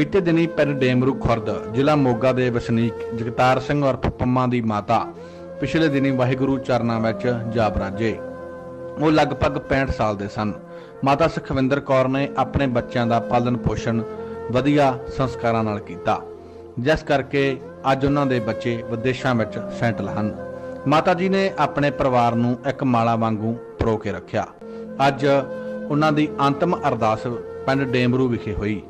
बीते दिनी पिंड डेमरू खुर्द जिला मोगा के वसनीक जगतार सिंह और पंमा की माता पिछले दिनी वाहिगुरू चरनां विच जा बराजे। वो लगभग 65 साल के सन। माता सुखविंदर कौर ने अपने बच्चों का पालन पोषण वधिया संस्कारां नाल कीता, जिस करके अज उन्हां दे बच्चे विदेशों में सैटल हैं। माता जी ने अपने परिवार नूं एक माला वांगू परो के रखा। अज उन्हां दी अंतिम अरदास पिंड डेमरू विखे हुई,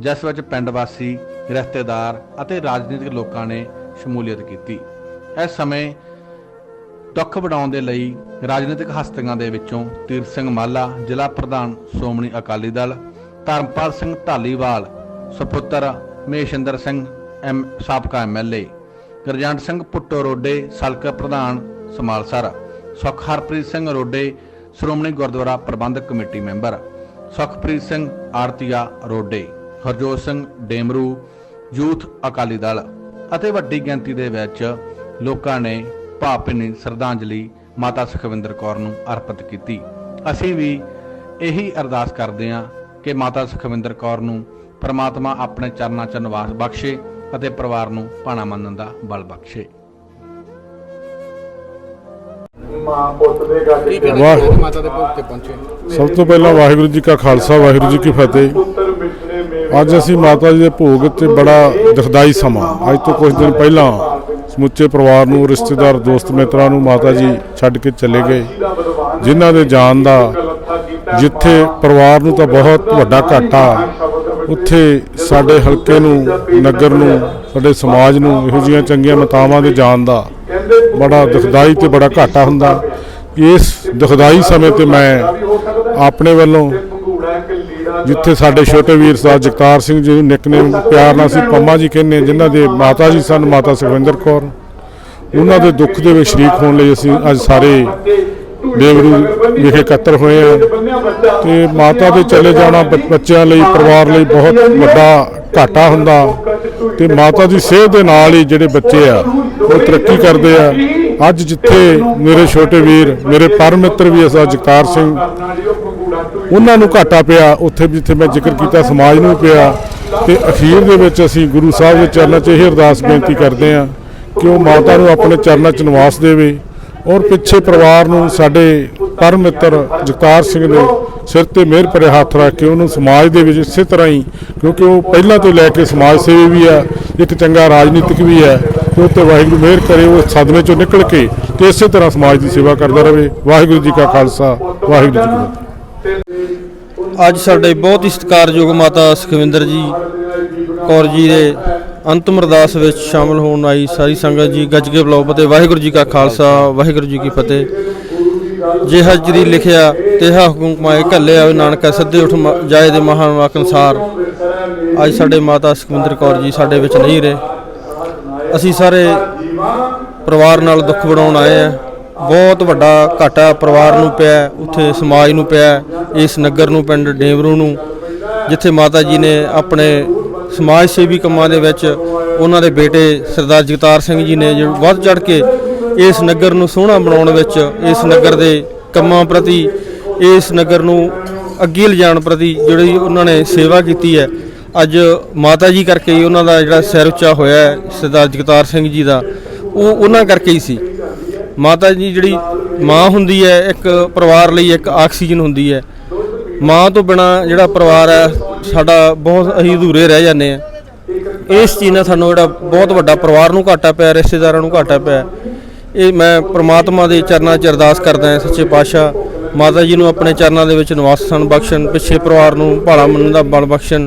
जिस विच पिंड वासी, रिश्तेदार अते राजनीतिक लोगों ने शमूलीयत की। इस समय दुख वडाउण दे लई राजनीतिक हस्तियां दे विचों तीरथ सिंह माला जिला प्रधान श्रोमणी अकाली दल, धर्मपाल सिंह धालीवाल सुपुत्र महेशिंदर सिंह साबका MLA, गुरजंट सिंह पुट्टो रोडे सलका प्रधान समालसर, सुख हरप्रीत सिंह रोडे श्रोमणी गुरुद्वारा प्रबंधक कमेटी मैंबर, सुखप्रीत सिंह आड़तिया रोडे, हरजोत सिंह डेमरू यूथ अकाली दल अते वड्डी गिणती दे विच लोकां ने भावभीनी श्रद्धांजलि माता सुखविंदर कौर नूं अर्पित की। असीं भी यही अरदास करते हैं कि माता सुखविंदर कौर नूं परमात्मा अपने चरनां 'च निवास बख्शे अते परिवार नूं भाणा मनण दा बल बख्शे। सब तो पहला वाहिगुरू जी का खालसा वाहिगुरू जी की फतेह। अज असी माता जी के भोग ते बड़ा दुखदाई समा, अज तो कुछ दिन पहला समुचे परिवार नूं, रिश्तेदार, दोस्त मित्रां नूं माता जी छड्ड के चले गए, जिन्हां दे जान दा जिथे परिवार नूं तां बहुत वड्डा घाटा, उत्थे साडे हलके नूं, नगर नूं, साडे समाज नूं इहो जिहियां चंगीआं मातावां दे जान दा बड़ा दुखदाई ते बड़ा घाटा हुंदा। इस दुखदाई समय ते मैं अपने वल्लों जिथे साडे छोटे वीर साहब जगतार सिंह जी निकनेम प्यार नाल असीं पंमा जी कहने, जिन्हां दे माता जी सन माता सुखविंदर कौर, उन्हां दे दुख दे विच शरीक होण लई असीं अज सारे डेमरू विखे इकट्ठे होए हैं। ते माता दे चले जाना बच्चों लई, परिवार लई बहुत वड्डा घाटा हुंदा ते माता दी सेहत दे नाल ही जिहड़े बच्चे आ वो तरक्की करदे आ। अज जिथे मेरे छोटे वीर, मेरे परम मित्र भी असा जगतार सिंह, उन्हां नूं घाटा पिया, उत्थे जिथे मैं जिक्र किया समाज नूं पिया, ते अखीर दे विच असीं गुरु साहब दे चरनां 'च यही अरदास बेनती करते हैं कि वो माता नूं अपने चरनां 'च निवास देवे और पिछे परिवार नूं साडे परम मित्र जगतार सिंह दे सिर ते मेहर भरे हत्थ रख के उन्होंने समाज दे विच इसे तरह ही, क्योंकि वो पहला तो लैके समाज सेवी भी है, एक चंगा राजनीतिक भी है, तो उत्ते वाहिगुरू मेहर करे वो सदमे चों निकल के तो इसे तरह समाज की सेवा करता रहे। वाहिगुरू जी का खालसा, वाहिगुरू जी की फतेह। अज साडे बहुत ही सत्कारयोग माता सुखविंदर जी कौर जी दे अंतिम अरदास विच शामिल होण आई सारी संगत जी गज के बुलाओ फतेह। वाहिगुरू जी का खालसा, वाहिगुरू जी की फतेह। जिहा जरी लिखिया तिहा हुकुम कमाए घल्लिया नानका सद्धे उठ जाए दे महान वाक अनुसार। अज साडे माता सुखविंदर कौर जी साडे विच नहीं रहे। असीं सारे परिवार नाल दुख वडाउण आए हैं। बहुत वड्डा घाटा परिवार नूं पिया, उत्थे समाज नूं पिया, इस नगर नूं, पिंड डेमरू नूं, जिथे माता जी ने अपने समाज सेवी कंमां दे विच उन्हां दे बेटे सरदार जगतार सिंह जी ने जो वध चढ़ के इस नगर नूं सोहना बनाउण विच, इस नगर दे कंमां प्रति, इस नगर नूं अग्गे लिजाण प्रति जिहड़ी उन्हां ने सेवा कीती है, अज माता जी करके ही उन्हां दा जिहड़ा सिर उत्चा होया है सरदार जगतार सिंह जी दा, वो उन्हां करके ही सी। माता जी जिहड़ी माँ हुंदी है एक परिवार लई एक आक्सीजन हुंदी है। माँ तो बिना जिहड़ा परिवार है साडा बहुत असीं अधूरे रह जांदे आ। इस चीज़ नाल सानूं जिहड़ा बहुत वड्डा परिवार नूं घाटा पिया, रिश्तेदारां नूं घाटा पिया। ये मैं परमात्मा के चरनां 'च अरदास करदा हां सच्चे पातशाह माता जी नूं अपने चरनां दे विच निवास स्थान बख्शण, पिछे परिवार नूं भाला मनण दा बल बख्शण।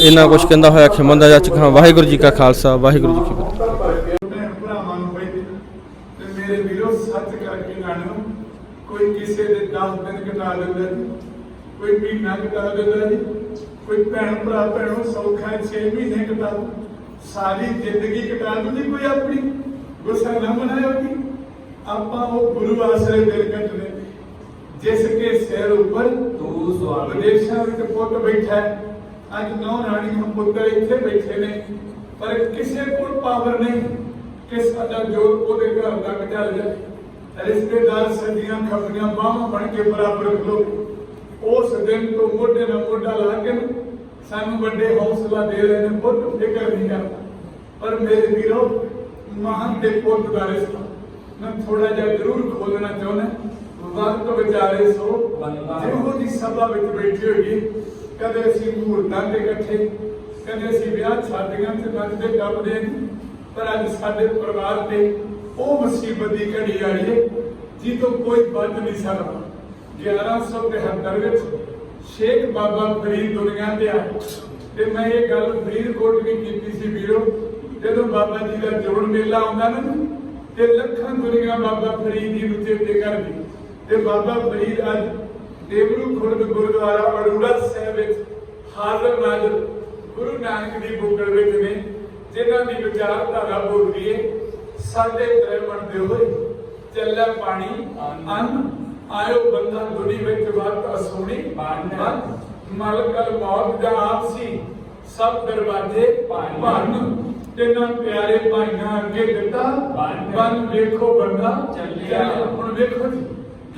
इन्ना कुछ कहंदा होया खिमन दा जच कहां। वाहिगुरू जी का खालसा, वाहिगुरू जी की फतेह। मेरे वीरों सच करके जानो, कोई किसी के 10 दिन कटा देता जी, कोई महीना कटा देता जी, कोई भैन भरा भैनों सौखा 6 महीने कटा दो, सारी जिंदगी कटा दो जी कोई अपनी गुस्सा ना मनाओगी। आपां वो गुरु आसरे दिल कटने जिसके सिर ऊपर विदेशों में पुत बैठा है। अज 9 राणियां पुत्र इत्थे बैठे ने, पर किसी को पावर नहीं कि साडा जोर ओदे घर तक चल जाए। रिश्तेदार सदियां खपड़ियां बाहां बन के बराबर खलो। उस दिन तो मोढे नाल मोढा ला के सानू बड़े हौसला दे रहे हैं, बहुत फिक्र नहीं करता। पर मेरे वीरों, महान के पुत का रिश्ता मैं थोड़ा जा जरूर खोलना चाहना। वक्त विचारे सो जिहो जी सभा में बैठी हुई, कदे असी मुहूर्तां ते इकट्ठे, कदे असी ब्याह शादियां ते नचदे टपदे, पर अज साडे परिवार ते ਉਹ ਮੁਸੀਬਤ ਦੀ ਘੜੀ ਆਈ ਹੈ ਜੀ ਤੋਂ ਕੋਈ ਬਚ ਨਹੀਂ ਸਕਦਾ। 1173 ਵਿੱਚ ਸ਼ੇਖ ਬਾਬਾ ਫਰੀਦ ਦੁਨੀਆ ਤੇ ਆਏ ਤੇ ਮੈਂ ਇਹ ਗੱਲ ਫਰੀਦਕੋਟ ਵੀ ਕੀਤੀ ਸੀ ਵੀਰੋ, ਜਦੋਂ ਬਾਬਾ ਜੀ ਦਾ ਜੋੜ ਮੇਲਾ ਆਉਂਦਾ ਨਾ ਤੇ ਲੱਖਾਂ ਦੁਨੀਆ ਬਾਬਾ ਫਰੀਦ ਜੀ ਨੂੰ ਚੇਤੇ ਕਰਦੀ। ਤੇ ਬਾਬਾ ਫਰੀਦ ਅੱਜ ਦੇਵਰੂ ਖੁਰਦ ਗੁਰਦੁਆਰਾ ਅਰੂੜਾ ਸਾਹਿਬ ਵਿੱਚ ਹਾਜ਼ਰ ਨਾਜ਼ਰ ਗੁਰੂ ਨਾਨਕ ਦੀ ਬੁੱਕਲ ਵਿੱਚ ਨੇ, ਜਿਨ੍ਹਾਂ ਦੀ ਵਿਚਾਰਧਾਰਾ ਬੋਲਦੀ ਹੈ साडे तय बनते हुए चल पानी अन्न आयो बंदा दुनी विच वत असोनी मलकल मौत दा आपसी सब दरवाजे भन तिन्हां प्यारे भाइयां अगे दिता बन देखो बंदा चलिया। हुण देखो जी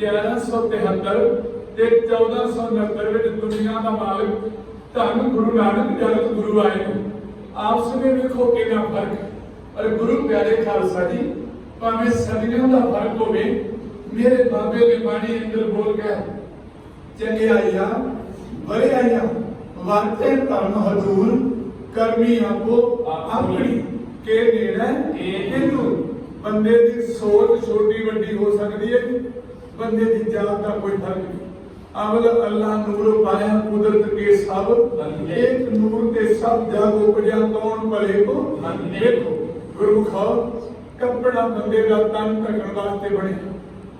1173 ते 1469 विच दुनिया दा मालिक धन गुरु नानक जगत गुरु आए आपस में देखो कितना फर्क। और गुरु प्यारे खालसा जी भावें सदियों का फर्क होवे, मेरे बाबे ने बाणी अंदर बोल गया चंगे आइया बड़े आइया वाते धर्म हजूर करमी आपो अपनी के नेड़ा किंतु बंदे की सोच छोटी वड्डी हो सकती है, बंदे की जात का कोई फर्क नहीं। अवल अल्लाह नूर पाया कुदरत के सब एक नूर के सब जग उपजा कौन भले को देखो। गुरमुखो कपड़ा बंदे का तन ढकण वास्ते बने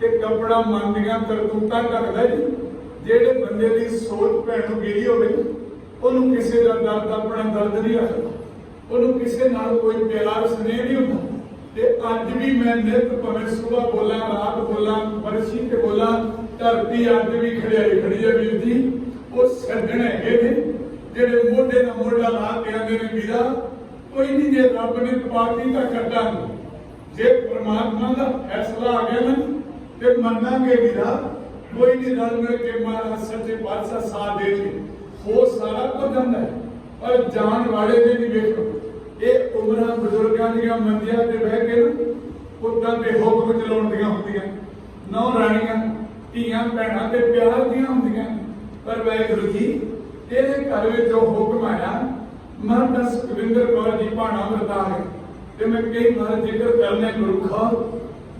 ते कपड़ा मन दियां करतूतां ढकदा जी। जेड़े बंदे की सोच भैन गिरी होवे उन्होंने किसी का दर्द अपना दर्द नहीं रखता, उन्होंने किसी नाल कोई प्यार स्नेह नहीं होता। ते अज भी मैं नित भावें सुबह बोला रात बोला बरसी ते बोला धरती अज भी खड़ियाई खड़ी है वीर जी। वो सज्जन है जेड़े मोढे नाल मोढा ला के आंदे ने वीरा कोई नहीं, जे रब ने पार्टी का कटा जे परमात्मा का फैसला आ गया ना ते मन्नांगे वीरा कोई नहीं, रल मिल के महाराज सच्चे पातशाह साथ देंगे। हो सारा कुछ जाता है पर जान वाले ने नहीं देखो ये उम्र बुजुर्गों दी मंजियां ते बह के ना पुत्तां ते हुक्म चलाउण दियां हुंदियां, नौ राणियां धीआं भैणां ते प्यार दियां हुंदियां। पर वाहिगुरू जी तेरे घर विच जो हुक्म आया माता सुखविंदर कौर जी भाणा वरता है ते मैं कई बार जिक्र करने गुरु खा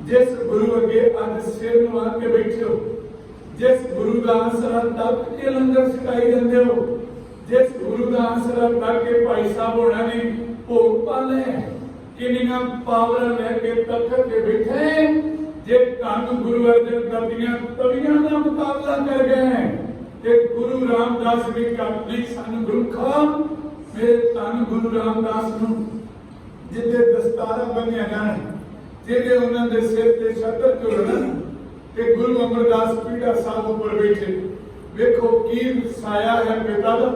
जिस गुरु अगे अज सिर नवा के बैठे हो, जिस गुरु का आसरा तक के लंगर छकाई जाते हो, जिस गुरु का आसरा तक के भाई साहब होना ने भोग पाले किनियां पावर लेके तख्त के बैठे जे धन गुरु अर्जन दर्दियां तवियां का मुकाबला कर गए ते गुरु रामदास भी अपनी सन गुरु खा मेरे धन गुरु रामदास नूं जिथे दस्तारा बनिया जाना जिथे उन्होंने सिर ते छत्र चुलना ते गुरु अमरदास पीढ़ा साहब उपर बैठे वेखो की साया है पिता दा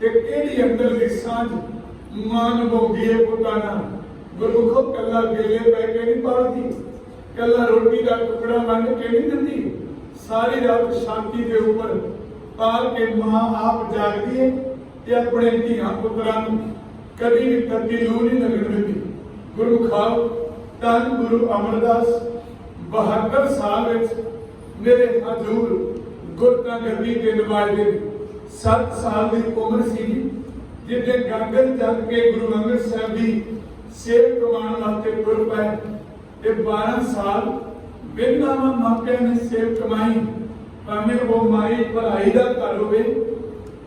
ते केड़ी अंदर दी सांझ मां निभाउंदी है पुत्तां नाल। गुरमुखो कल्ला गेले पै के नहीं पालदी, कल्ला रोटी का टुकड़ा वंड के नहीं दिंदी, सारी रात शांति के ऊपर पाल के मां आप जागदी है ते अपने धीआं पुत्रां नूं कभी भी तत्ती लू नहीं लगन दिंदी। गुरमुखा धन गुरु अमरदास 72 साल विच मेरे हजूर गुरता गद्दी ते नवाजे 7 साल की उम्र सी जिथे गागर जग के गुरु अंगद साहब की सेव कमान वास्ते तुर पाए ते 12 साल बिना मापिया ने सेव कमाई, भावें वो माई भलाई का घर होवे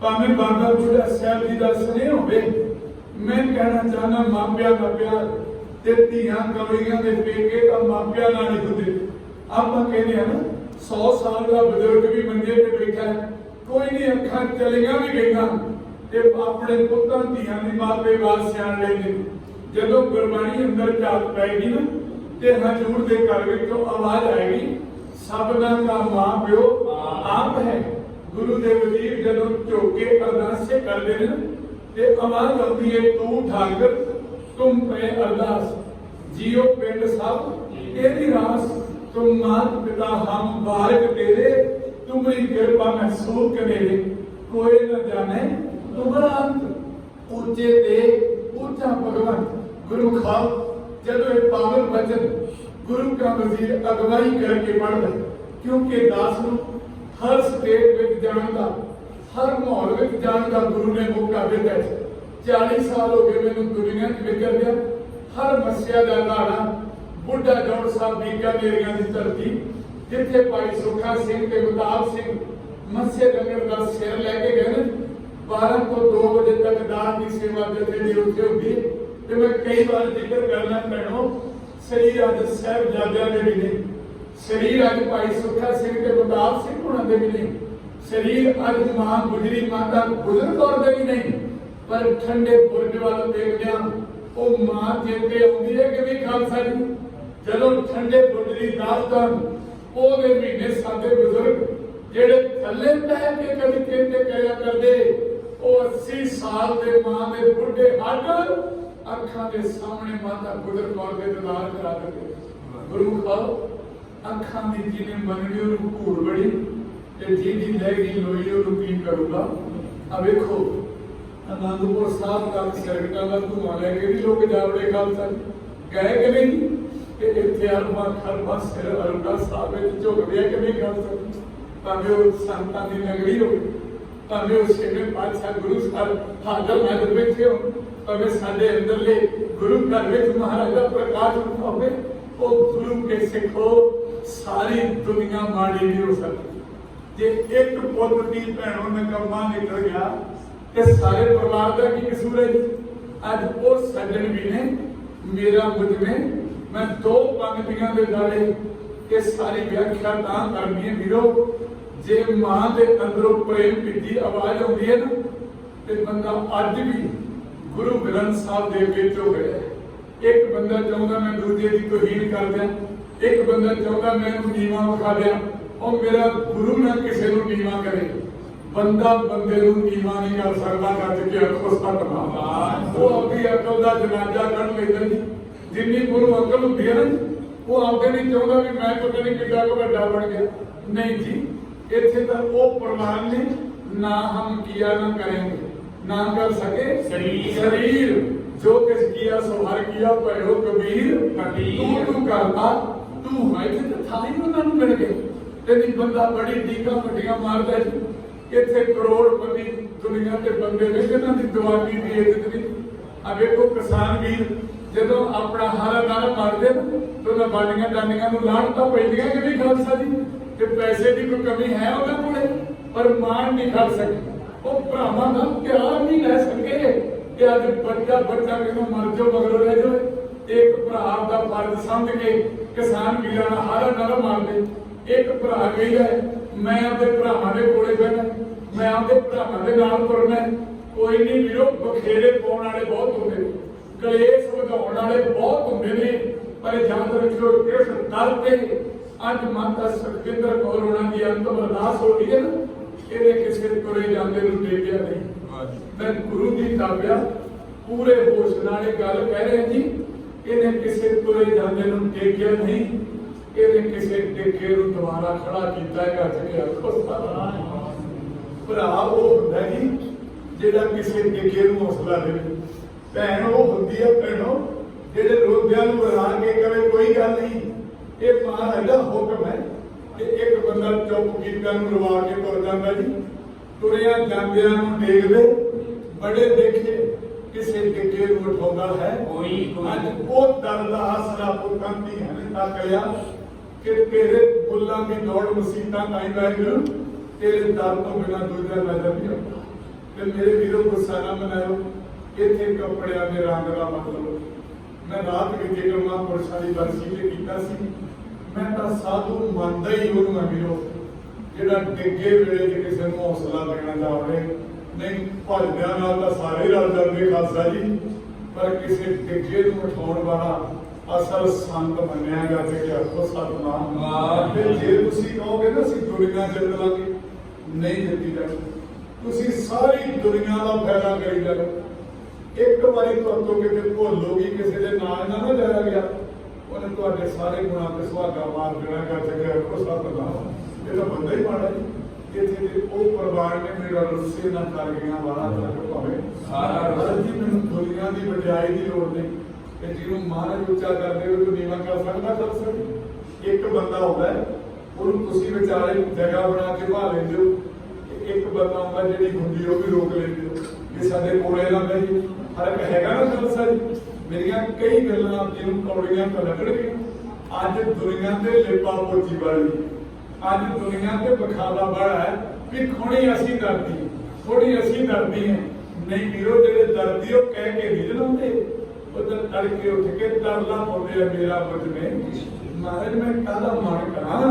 भावें बाबा बुढ़ा साहब जी का स्नेह होवे। मैं कहना चाहना मापिया का प्यार ते धीआं कवड़ियां दे पेके का मापिया नाल नहीं होंदे। आप कहने हैं ना 100 साल का बुजुर्ग भी मंजे पे बैठा है, कोई नहीं अखां चलियां भी गईयां ते अपने पुत्तां धीआं दी मापे बात सियाण लैंदे। जदों गुरबाणी अंदर झात पैगी ना ते हजूर दे घर विचों आवाज आएगी सबदा का मां प्यो आप है। गुरु दे वजीर जदों झोके अरदासे करदे ने ते आवाज आती है तू ठाकर तुम पे अरदास जियो पिंड सब तेरी रास तुम मात पिता हम बारक तेरे तुम्हारी कृपा में सूख मेरे कोई न जाने ਤੁਮਰੰਤ ਉੱਚੇ ਤੇ ਉੱਚਾ ਭਗਵਾਨ ਗੁਰਮੁਖਾ ਜਦੋਂ ਇਹ ਪਾਵਨ ਬਚਨ ਗੁਰੂ ਕਾ ਵਜ਼ੀਰ ਅਗਵਾਈ ਕਰਕੇ ਪੜ੍ਹਦਾ, ਕਿਉਂਕਿ ਦਾਸ ਨੂੰ ਹਰ ਸਟੇਟ ਵਿੱਚ ਜਾਣ ਦਾ, ਹਰ ਮਾਹੌਲ ਵਿੱਚ ਜਾਣ ਦਾ ਗੁਰੂ ਨੇ ਮੌਕਾ ਦਿੱਤਾ। 40 ਸਾਲ ਹੋ ਗਏ ਮੈਨੂੰ ਦੁਨੀਆ 'ਚ ਵਿਚਰਦਿਆਂ, ਹਰ ਮੱਸਿਆ ਦਾ ਨਾੜਾ ਬੁੱਢਾ ਜੋੜ ਸਾਹਿਬ ਬੀਕਾਨੇਰੀਆਂ ਦੀ ਧਰਤੀ, ਜਿੱਥੇ ਭਾਈ ਸੁੱਖਾ ਸਿੰਘ ਤੇ ਗੁਰਦਾਸ ਸਿੰਘ ਮੱਸੇ ਲੰਗਰ ਦਾ ਸਿਰ ਲੈ ਕੇ ਗਏ ਨੇ। 12 ਤੋਂ 2 ਵਜੇ ਤੱਕ ਦਾਸ ਦੀ ਸੇਵਾ ਜਿੱਥੇ ਦੀ ਉੱਥੇ ਹੁੰਦੀ ਹੈ। ਤੇ ਮੈਂ ਕਈ ਵਾਰ ਜ਼ਿਕਰ ਕਰਨਾ ਭੈਣੋ, ਸਰੀਰ ਅੱਜ ਸਾਹਿਬਜ਼ਾਦਿਆਂ ਦੇ ਵੀ ਨਹੀਂ, ਸਰੀਰ ਅੱਜ ਭਾਈ ਸੁੱਖਾ ਸਿੰਘ ਤੇ ਗੁਰਦਾਸ ਸਿੰਘ ਹੋਣਾ ਦੇ ਵੀ ਨਹੀਂ, ਸਰੀਰ ਅੱਜ ਮਾਂ ਗੁਜਰੀ ਮਾਤਾ ਗੁਜਰ ਕੌਰ ਦੇ ਵੀ ਨਹੀਂ, ਪਰ ਠੰਡੇ ਬੁਰਜ ਵੱਲ ਦੇਖਦਿਆਂ ਉਹ ਮਾਂ ਚੇਤੇ ਆਉਂਦੀ ਹੈ ਕਿ ਵੀ ਖਾਲਸਾ ਜੀ ਜਦੋਂ ਠੰਡੇ ਬੁਰਜ ਦੀ ਦਾਸਤਾਨ ਉਹਦੇ ਮਹੀਨੇ ਸਾਡੇ ਬਜ਼ੁਰਗ ਜਿਹੜੇ ਥੱਲੇ ਪੈ ਕੇ ਕਦੀ ਚੇਤੇ ਕਰਿਆ ਕਰਦੇ, ਉਹ 80 ਸਾਲ ਦੇ ਮਾਂ ਦੇ ਬੁੱਢੇ ਹੱਡ ਅੱਖਾਂ ਦੇ ਸਾਹਮਣੇ ਮਾਤਾ ਗੁਜਰ ਕੌਰ ਦੇ ਦੀਦਾਰ ਕਰਾ ਦਿੰਦੇ। ਗੁਰਮੁਖਾਓ, ਅੱਖਾਂ ਦੀ ਜਿਹਨੇ ਮੰਨਣੀ ਉਹਨੂੰ ਘੂਰ ਬੜੀ, ਤੇ ਜਿਹਦੀ ਲੈ ਗਈ ਲੋਈ ਉਹਨੂੰ ਕੀ ਕਰੂਗਾ। ਆ ਵੇਖੋ ਅਨੰਦਪੁਰ ਸਾਹਿਬ ਤੱਕ ਸਰਕਟਾਂ ਦਾ ਧੂੰਆਂ ਲੈ ਕੇ ਵੀ ਲੋਕ ਜਾਵੜੇ ਖਾਲਸਾ ਗਏ ਕਿ ਨਹੀਂ, ਤੇ ਇੱਥੇ ਅਰਬਾਂ ਖਰਬਾਂ ਸਿਰ ਅਰੁਣਾ ਸਾਹਿਬ ਵਿੱਚ ਝੁਕਦੇ ਆ ਕਿ ਨਹੀਂ ਖਾਲਸਾ। ਭਾਵੇਂ ਉਹ ਸੰਤਾਂ ਦੀ ਨਗਰੀ ਹੋਵੇ, ਭਾਵੇਂ ਉਹ ਛੇਵੇਂ ਪਾਤਸ਼ਾਹ ਗੁਰੂ ਸਾਹਿਬ ਹਾਜ਼ਰ ਨਾਜ਼ਰ ਬੈਠੇ ਹੋ, ਭਾਵੇਂ ਸਾਡੇ ਅੰਦਰਲੇ ਗੁਰੂ ਘਰ ਵਿੱਚ ਮਹਾਰਾਜ ਦਾ ਪ੍ਰਕਾਸ਼ ਹੋਵੇ, ਉਹ ਗੁਰੂ ਕੇ ਸਿੱਖੋ ਸਾਰੀ ਦੁਨੀਆ ਮਾੜੀ ਨਹੀਂ ਹੋ ਸਕਦੀ। ਜੇ ਇੱਕ ਪੁੱਤ ਦੀ ਭੈਣੋਂ ਨਿਕੰਮਾ ਨਿਕਲ ਗਿਆ ਤੇ ਸਾਰੇ ਪਰਿਵਾਰ ਦਾ ਕੀ ਕਸੂਰ ਹੈ? ਅੱਜ ਉਹ ਸੱਜਣ ਵੀ ਨੇ ਮੇਰਾ ਮੁਝਵੇਂ ਮੈਂ 2 ਪੰਕਤੀਆਂ ਦੇ ਨਾਲੇ ਇਹ ਸਾਰੀ ਵਿਆਖਿਆ ਤਾਂ ਕਰਨੀ ਹੈ ਵੀਰੋ। ਜੇ ਮਾਂ ਦੇ ਅੰਦਰੋਂ ਪ੍ਰੇਮ ਦੀ ਆਵਾਜ਼ ਆਉਂਦੀ ਹੈ ਨਾ, ਤੇ ਬੰਦਾ ਅੱਜ ਵੀ ਗੁਰੂ ਗ੍ਰੰਥ ਸਾਹਿਬ ਦੇ ਵਿੱਚ ਹੋ ਗਿਆ। ਇੱਕ ਬੰਦਾ ਚਾਹੁੰਦਾ ਮੈਂ ਦੂਜੇ ਦੀ ਤੋਹੀਨ ਕਰ ਦਿਆਂ, ਇੱਕ ਬੰਦਾ ਚਾਹੁੰਦਾ ਮੈਂ ਇਹਨੂੰ ਨੀਵਾਂ ਵਿਖਾ ਦਿਆਂ। ਉਹ ਮੇਰਾ ਗੁਰੂ ਨਾ ਕਿਸੇ ਨੂੰ ਨੀਵਾਂ ਕਰੇ, ਬੰਦਾ ਬੰਦੇ ਨੂੰ ਨੀਵਾਂ ਨਹੀਂ ਕਰ ਸਕਦਾ। ਗੱਜ ਕੇ ਆਖੋ ਸਤਿਨਾਮ। ਉਹ ਆਪਣੀ ਅਕਲ ਦਾ ਜਨਾਜ਼ਾ ਕੱਢ ਲੈਂਦਾ ਜੀ, ਜਿੰਨੀ ਉਹਨੂੰ ਅਕਲ ਹੁੰਦੀ ਹੈ ਨਾ, ਉਹ ਆਪਦੇ ਨਹੀਂ ਚਾਹੁੰਦਾ ਵੀ ਮੈਂ ਪਤਾ ਨਹੀਂ ਕਿੱਡਾ ਕੁ ਵੱਡਾ ਬਣ ਗਿਆ। ਨਹੀਂ ਜੀ, ਇੱਥੇ ਤਾਂ ਉਹ ਪ੍ਰਮਾਣ ਨੇ ਨਾ ਹਮ ਕੀਆ ਨਾ ਕरेंगे, ना कर सके शरीर जो किस किया सो हर किया पढ़ो कबीर तू करता तू है तो थाली ਉਹਨਾਂ ਨੂੰ ਮਿਲ ਗਏ। ਤੇ ਨਹੀਂ ਬੰਦਾ ਬੜੀ ਡੀਕਾਂ ਵੱਡੀਆਂ ਮਾਰਦਾ ਜੀ। ਇੱਥੇ ਕਰੋੜਪਤੀ ਦੁਨੀਆ ਦੇ ਬੰਦੇ ਨੇ ਜਿਹਨਾਂ ਦੀ ਦਿਵਾਨੀ ਦੀ ਇੱਜ਼ਤ ਨਹੀਂ। ਆ ਵੇਖੋ ਕਿਸਾਨ ਵੀਰ ਜਦੋਂ ਆਪਣਾ ਹਾਰਾ ਨਾਰਾ ਮਾਰਦੇ ਨਾ, ਤੇ ਉਹਨਾਂ ਬਾਡੀਆਂ ਡਾਂਡੀਆਂ ਨੂੰ ਲਾਣ ਤਾਂ ਪੈਂਦੀਆਂ ਕਿ ਨਹੀਂ ਖਾਲਸਾ ਜੀ। ਤੇ ਪੈਸੇ ਦੀ ਕੋਈ ਕਮੀ ਹੈ ਉਹਨਾਂ ਕੋਲੇ, ਪਰ ਮਾਣ ਨਹੀਂ ਕਰ ਸਕੇ। ਉਹ ਭਰਾਵਾਂ ਦਾ ਪਿਆਰ ਨਹੀਂ ਲੈ ਸਕੇ ਕਿ ਅੱਜ ਬੱਚਾ ਕਿਹਨੂੰ ਮਰ ਜਾਓ ਮਗਰੋਂ ਰਹਿ ਜਾਓ। ਇੱਕ ਭਰਾ ਦਾ ਫਰਜ਼ ਸਮਝ ਕੇ ਕਿਸਾਨ ਵੀਰਾਂ ਦਾ ਹਾਰਾ ਨਾਰਾ ਮਾਰਦੇ। ਇੱਕ ਭਰਾ ਕਹਿੰਦਾ ਮੈਂ ਆਪਣੇ ਭਰਾਵਾਂ ਦੇ ਕੋਲੇ ਬਹਿਣਾ, ਮੈਂ ਆਪਣੇ ਭਰਾਵਾਂ ਦੇ ਨਾਲ ਤੁਰਨਾ। ਕੋਈ ਨਹੀਂ ਵੀਰੋ, ਬਖੇਰੇ ਪਾਉਣ ਵਾਲੇ ਬਹੁਤ ਹੁੰਦੇ ਨੇ, ਕਲੇਸ਼ ਵਧਾਉਣ ਵਾਲੇ ਬਹੁਤ ਹੁੰਦੇ ਨੇ, ਪਰ ਯਾਦ ਰੱਖਿਓ ਇਸ ਦਰ ਤੇ ਅੱਜ ਮਾਤਾ ਸੁਖਵਿੰਦਰ ਕੌਰ ਹੋਣਾ ਦੀ ਅੰਤਮ ਅਰਦਾਸ ਹੋ ਰਹੀ ਹੈ ਨਾ, ਇਹਦੇ ਕਿਸੇ ਤੁਰੇ ਜਾਂਦੇ ਨੂੰ ਦੇਖਿਆ ਨਹੀਂ। ਮੈਂ ਗੁਰੂ ਦੀ ਤਾਬਿਆ ਪੂਰੇ ਹੋਸ਼ ਨਾਲ ਇਹ ਗੱਲ ਕਹਿ ਰਿਹਾ ਜੀ, ਇਹਨੇ ਕਿਸੇ ਤੁਰੇ ਜਾਂਦੇ ਨੂੰ ਦੇਖਿਆ ਨਹੀਂ, ਇਹਨੇ ਕਿਸੇ ਡਿੱਗੇ ਨੂੰ ਦੁਬਾਰਾ ਖੜਾ ਕੀਤਾ ਹੈਗਾ। ਭਰਾ ਉਹ ਹੁੰਦਾ ਜੀ ਜਿਹੜਾ ਕਿਸੇ ਡਿੱਗੇ ਨੂੰ ਹੌਸਲਾ ਦੇਵੇ। ਭੈਣ ਉਹ ਹੁੰਦੀ ਹੈ ਭੈਣੋ ਜਿਹੜੇ ਰੋਂਦਿਆਂ ਨੂੰ ਹਰਾ ਕੇ ਕਵੇ ਕੋਈ ਗੱਲ ਨਹੀਂ, ਇਹ ਮਹਾਰਾਜ ਦਾ ਹੁਕਮ ਹੈ। ਤੇ ਇੱਕ ਬੰਦਾ ਚੁੱਪ ਕੀਤਾ ਨੂੰ ਰਵਾ ਕੇ ਤੁਰ ਜਾਂਦਾ ਜੀ। ਤੁਰਿਆ ਜਾਂਦਿਆਂ ਨੂੰ ਦੇਖਦੇ ਬੜੇ ਦੇਖੇ, ਕਿਸੇ ਡਿੱਗੇ ਨੂੰ ਉਠਾਉਂਦਾ ਹੈ ਕੋਈ। ਅੱਜ ਉਹ ਦਰ ਦਾ ਆਸਰਾ ਪੁੱਤਾਂ ਦੀ ਹੈ ਤੱਕ ਲਿਆ ਕਿ ਤੇਰੇ ਬੁੱਲਾਂ ਦੀ ਦੌੜ ਮਸੀਤਾਂ ਤਾਈਂ ਵਾਹਿਗੁਰੂ, ਤੇਰੇ ਦਰ ਤੋਂ ਬਿਨਾਂ ਦੂਜਾ ਨਜ਼ਰ ਨਹੀਂ ਆਉਂਦਾ। ਤੇ ਮੇਰੇ ਵੀਰੋ ਗੁੱਸਾ ਨਾ ਮਨਾਇਓ, ਇੱਥੇ ਕੱਪੜਿਆਂ ਦੇ ਰੰਗ ਦਾ ਮਤਲਬ ਮੈਂ ਰਾਤ ਵਿੱਚ ਜੇਕਰ ਮਹਾਂਪੁਰਸ਼ਾਂ ਦੀ ਬਰਸੀ ਤੇ ਕੀਤਾ ਸੀ, ਮੈਂ ਤਾਂ ਸਾਧੂ ਮੰਨਦਾ ਹੀ ਉਹਨੂੰ ਹੈ ਵੀਰੋ ਜਿਹੜਾ ਡਿੱਗੇ ਵੇਲੇ ਜੇ ਕਿਸੇ ਨੂੰ ਹੌਸਲਾ ਦੇਣਾ ਚਾਹਵੇ। ਨਹੀਂ ਭਜਦਿਆਂ ਨਾਲ ਤਾਂ ਸਾਰੇ ਰਲ ਜਾਂਦੇ ਖਾਲਸਾ ਜੀ, ਪਰ ਕਿਸੇ ਡਿੱਗੇ ਨੂੰ ਉਠਾਉਣ ਵਾਲਾ ਅਸਲ ਸੰਤ ਮੰਨਿਆ ਗਿਆ ਤੇ ਆਖੋ ਸਤਿਨਾਮ। ਤੇ ਜੇ ਤੁਸੀਂ ਕਹੋਗੇ ਨਾ ਅਸੀਂ ਦੁਨੀਆ ਜਿੱਤ ਲਾਂਗੇ, ਨਹੀਂ ਜਿੱਤੀ ਜਾਣੀ। ਤੁਸੀਂ ਸਾਰੀ ਦੁਨੀਆ ਦਾ ਫਾਇਦਾ ਕਰੀ ਜਾਓ। ਇੱਕ ਵਾਰੀ ਤੁਹਾਨੂੰ ਕਿਤੇ ਭੁੱਲੋਗੀ ਕਿਸੇ ਦੇ ਨਾਲ ਨਾ ਜਾਇਆ ਗਿਆ, ਉਹਨੇ ਤੁਹਾਡੇ ਸਾਰੇ ਗੁਣਾਂ ਤੇ ਸੁਹਾਗਾ ਮਾਰ ਦੇਣਾ। ਕਰ ਸਕੇ ਆਖੋ ਸਤਿਨਾਮ। ਇਹ ਤਾਂ ਬੰਦਾ ਹੀ ਮਾੜਾ ਜੀ। ਇੱਥੇ ਦੇ ਉਹ ਪਰਿਵਾਰ ਨੇ ਮੇਰਾ ਰੁੱਸੇ ਨਾ ਕਰ ਗਿਆ ਵਾਲਾ ਤੱਕ ਭਾਵੇਂ ਸਾਰਾ ਰੁੱਸ ਜੀ ਮੈਨੂੰ ਦੁਨੀਆ ਦੀ ਵਡਿਆਈ ਦੀ ਲੋੜ ਨਹੀਂ ਕਿ ਜਿਹਨੂੰ ਮਹਾਰਾਜ ਉੱਚਾ ਕਰਦੇ ਹੋ ਉਹ ਨੀਵਾਂ ਕਰ ਸਕਦਾ ਕਰ ਸਕਦਾ। ਇੱਕ ਬੰਦਾ ਹੁੰਦਾ ਹੈ ਉਹਨੂੰ ਤੁਸੀਂ ਵਿਚਾਰੇ ਜਗ੍ਹਾ ਬਣਾ ਕੇ ਭਾ ਲੈਂਦੇ ਹੋ, ਇੱਕ ਬੰਦਾ ਹੁੰਦਾ ਜਿਹੜੀ ਹੁੰਦੀ ਉਹ ਵੀ ਰੋਕ ਲੈਂਦੇ ਹੋ। ਇਹ ਸਾਡੇ ਕੋਲੇ ਲੱਗਦਾ ਜੀ ਫਰਕ ਹੈਗਾ ਨਾ ਖਾਲਸਾ ਜੀ। ਮੇਰੀਆਂ ਕਈ ਗੱਲਾਂ ਜਿਹਨੂੰ ਕੌੜੀਆਂ ਤੋਂ ਲੱਗਣਗੀਆਂ। ਅੱਜ ਦੁਨੀਆ ਤੇ ਲੇਪਾ ਪੋਚੀ ਵਾਲੀ, ਅੱਜ ਦੁਨੀਆ ਤੇ ਵਿਖਾਵਾ ਬੜਾ ਹੈ ਵੀ ਖੋਣੀ ਅਸੀਂ ਡਰਦੀ, ਥੋੜੀ ਅਸੀਂ ਡਰਦੀ ਹੈ। ਨਹੀਂ ਵੀਰੋ, ਜਿਹੜੇ ਡਰਦੀ ਉਹ ਕਹਿ ਕੇ ਨਹੀਂ ਜਲਾਉਂਦੇ, ਉਧਰ ਤੜਕੇ ਉੱਠ ਕੇ ਤਰਲਾ ਪਾਉਂਦੇ ਆ ਮੇਰਾ ਬਦਨੇ ਮਹਾਰਾਜ ਮੈਂ ਕਾਹਦਾ ਮਨ ਕਰਾਂ,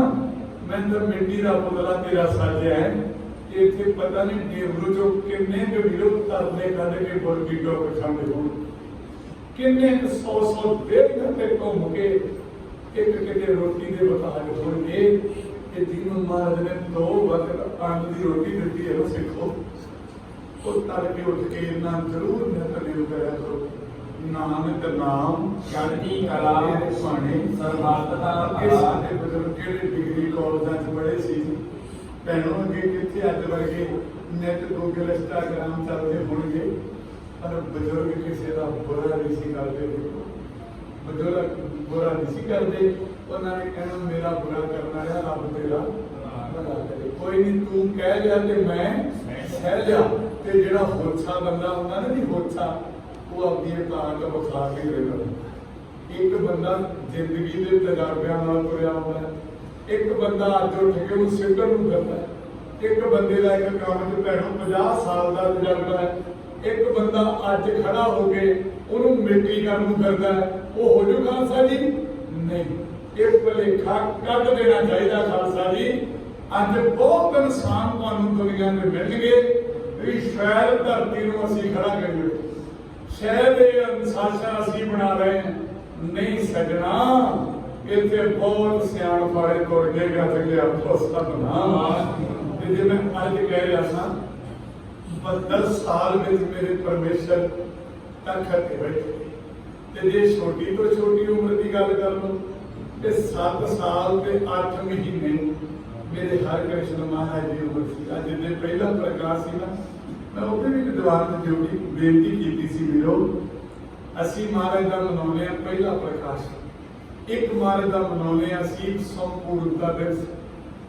ਮੈਂ ਤਾਂ ਮਿੱਟੀ ਦਾ ਪੁਤਲਾ ਤੇਰਾ ਸਾਜਿਆ ਹੈ। ਇੱਥੇ ਪਤਾ ਨਹੀਂ ਡੇਵਰੂ ਚੋਂ ਕਿੰਨੇ ਕੁ ਵੀਰੋ ਤਰਲੇ ਕੱਢ ਕੇ ਬੁਰਗੀ ਟੋਕ ਖਾਂਦੇ ਹੋਣ, ਕਿੰਨੇ 100 150 ਘੰਟੇ ਘੁੰਮ ਕੇ ਇੱਕ ਕਿਤੇ ਰੋਟੀ ਦੇ ਬਤਾਜ ਹੋਣਗੇ ਕਿ ਜਿਹਨੂੰ ਮਹਾਰਾਜ ਨੇ 2 ਵਕਤ ਅੰਨ ਦੀ ਰੋਟੀ ਦਿੱਤੀ ਹੈ ਉਹ ਸਿੱਖੋ। ਉਹ ਤੜਕੇ ਉੱਠ ਕੇ ਇੰਨਾ ਜ਼ਰੂਰ ਨਿਤਨੇਮ ਕਰਿਆ ਕਰੋ। ਨਾਨਕ ਨਾਮ ਚੜ੍ਹਦੀ ਕਲਾ ਭਾਣੇ ਸਰਬੱਤ ਇਹ ਸਾਡੇ ਬਜ਼ੁਰਗ ਕਿਹੜੇ ਡਿਗਰੀ ਕਾਲਜਾਂ 'ਚ ਪੜ੍ਹੇ ਸੀ ਭੈਣੋਂ, ਅੱਗੇ ਕਿੱਥੇ ਅੱਜ ਵਰਗੇ ਨੈਟ ਗੂਗਲ ਇੰਸਟਾਗ੍ਰਾਮ ਚੱਲਦੇ ਹੋਣਗੇ, ਪਰ ਬਜ਼ੁਰਗ ਕਿਸੇ ਦਾ ਬੁਰਾ ਨਹੀਂ ਸੀ ਕਰਦੇ। ਬਜ਼ੁਰਗ ਬੁਰਾ ਨਹੀਂ ਸੀ ਕਰਦੇ, ਉਹਨਾਂ ਨੇ ਕਹਿਣਾ ਮੇਰਾ ਬੁਰਾ ਕਰਨ ਵਾਲਾ ਰੱਬ ਤੇਰਾ ਭਲਾ ਕਰੇ। ਕੋਈ ਨਹੀਂ, ਤੂੰ ਕਹਿ ਲਿਆ ਤੇ ਮੈਂ ਸਹਿ ਲਿਆ। ਤੇ ਜਿਹੜਾ ਹੋਛਾ ਬੰਦਾ ਹੁੰਦਾ ਨਾ ਜੀ, ਹੋਛਾ ਉਹ ਆਪਣੀ ਤਾਕਤ ਵਿਖਾ ਕੇ ਰਹਿੰਦਾ। ਇੱਕ ਬੰਦਾ ਜ਼ਿੰਦਗੀ ਦੇ ਤਜਰਬਿਆਂ ਨਾਲ ਤੁਰਿਆ ਹੁੰਦਾ, ਇੱਕ ਬੰਦਾ ਅੱਜ ਉੱਠ ਕੇ ਉਹ ਸਿੱਧਰ ਨੂੰ ਕਰਦਾ। ਇੱਕ ਬੰਦੇ ਦਾ ਇੱਕ ਕੰਮ 'ਚ ਭੈਣੋਂ 50 ਸਾਲ ਦਾ ਤਜਰਬਾ ਹੈ। ਇੱਕ ਬੰਦਾ ਅੱਜ ਖੜਾ ਹੋ ਕੇ ਉਹਨੂੰ ਮਿੱਟੀ ਕਰਨ ਨੂੰ ਕਰਦਾ, ਉਹ ਹੋ ਜੂ ਖਾਲਸਾ ਜੀ? ਨਹੀਂ, ਇਹ ਭੁਲੇਖਾ ਕੱਢ ਦੇਣਾ ਚਾਹੀਦਾ ਖਾਲਸਾ ਜੀ। ਅੱਜ ਬਹੁਤ ਇਨਸਾਨ ਤੁਹਾਨੂੰ ਦੁਨੀਆ ਤੇ ਮਿਲਣਗੇ ਵੀ ਸ਼ਾਇਦ ਧਰਤੀ ਨੂੰ ਅਸੀਂ ਖੜਾ ਕਰੀਏ, ਸ਼ਾਇਦ ਇਹ ਅਨੁਸ਼ਾਸਨ ਅਸੀਂ ਬਣਾ ਰਹੇ ਹਾਂ। ਨਹੀਂ ਸਜਣਾ, ਇੱਥੇ ਬਹੁਤ ਸਿਆਣ ਫਾੜੇ ਤੁਰ ਕੇ ਗੱਜ ਕੇ ਆਪੋ ਸਤਨਾਮ। ਤੇ ਜੇ ਮੈਂ ਅੱਜ ਕਹਿ ਰਿਹਾ ਸਾਂ 72 ਸਾਲ ਵਿੱਚ ਮੇਰੇ ਪਰਮੇਸ਼ਰ ਤਖਤ ਤੇ ਬੈਠੇ, ਤੇ ਜੇ ਛੋਟੀ ਤੋਂ ਛੋਟੀ ਉਮਰ ਦੀ ਗੱਲ ਕਰ ਲਓ ਤੇ 7 ਸਾਲ ਤੇ 8 ਮਹੀਨੇ ਮੇਰੇ ਹਰਿ ਕ੍ਰਿਸ਼ਨ ਮਹਾਰਾਜ ਦੀ ਉਮਰ ਸੀ। ਅੱਜ ਦੇ ਪਹਿਲਾ ਪ੍ਰਕਾਸ਼ ਸੀ ਨਾ, ਮੈਂ ਉਹਦੇ ਵੀ ਦੀਵਾਰ ਤੇ ਜੋੜੀ ਬੇਨਤੀ ਕੀਤੀ ਸੀ ਵੀਰੋ, ਅਸੀਂ ਮਹਾਰਾਜ ਦਾ ਮਨਾਉਂਦੇ ਹਾਂ ਪਹਿਲਾ ਪ੍ਰਕਾਸ਼। ਇੱਕ ਮਹਾਰਾਜ ਦਾ ਮਨਾਉਂਦੇ ਹਾਂ ਅਸੀਂ ਸੰਪੂਰਨਤਾ ਦਿਵਸ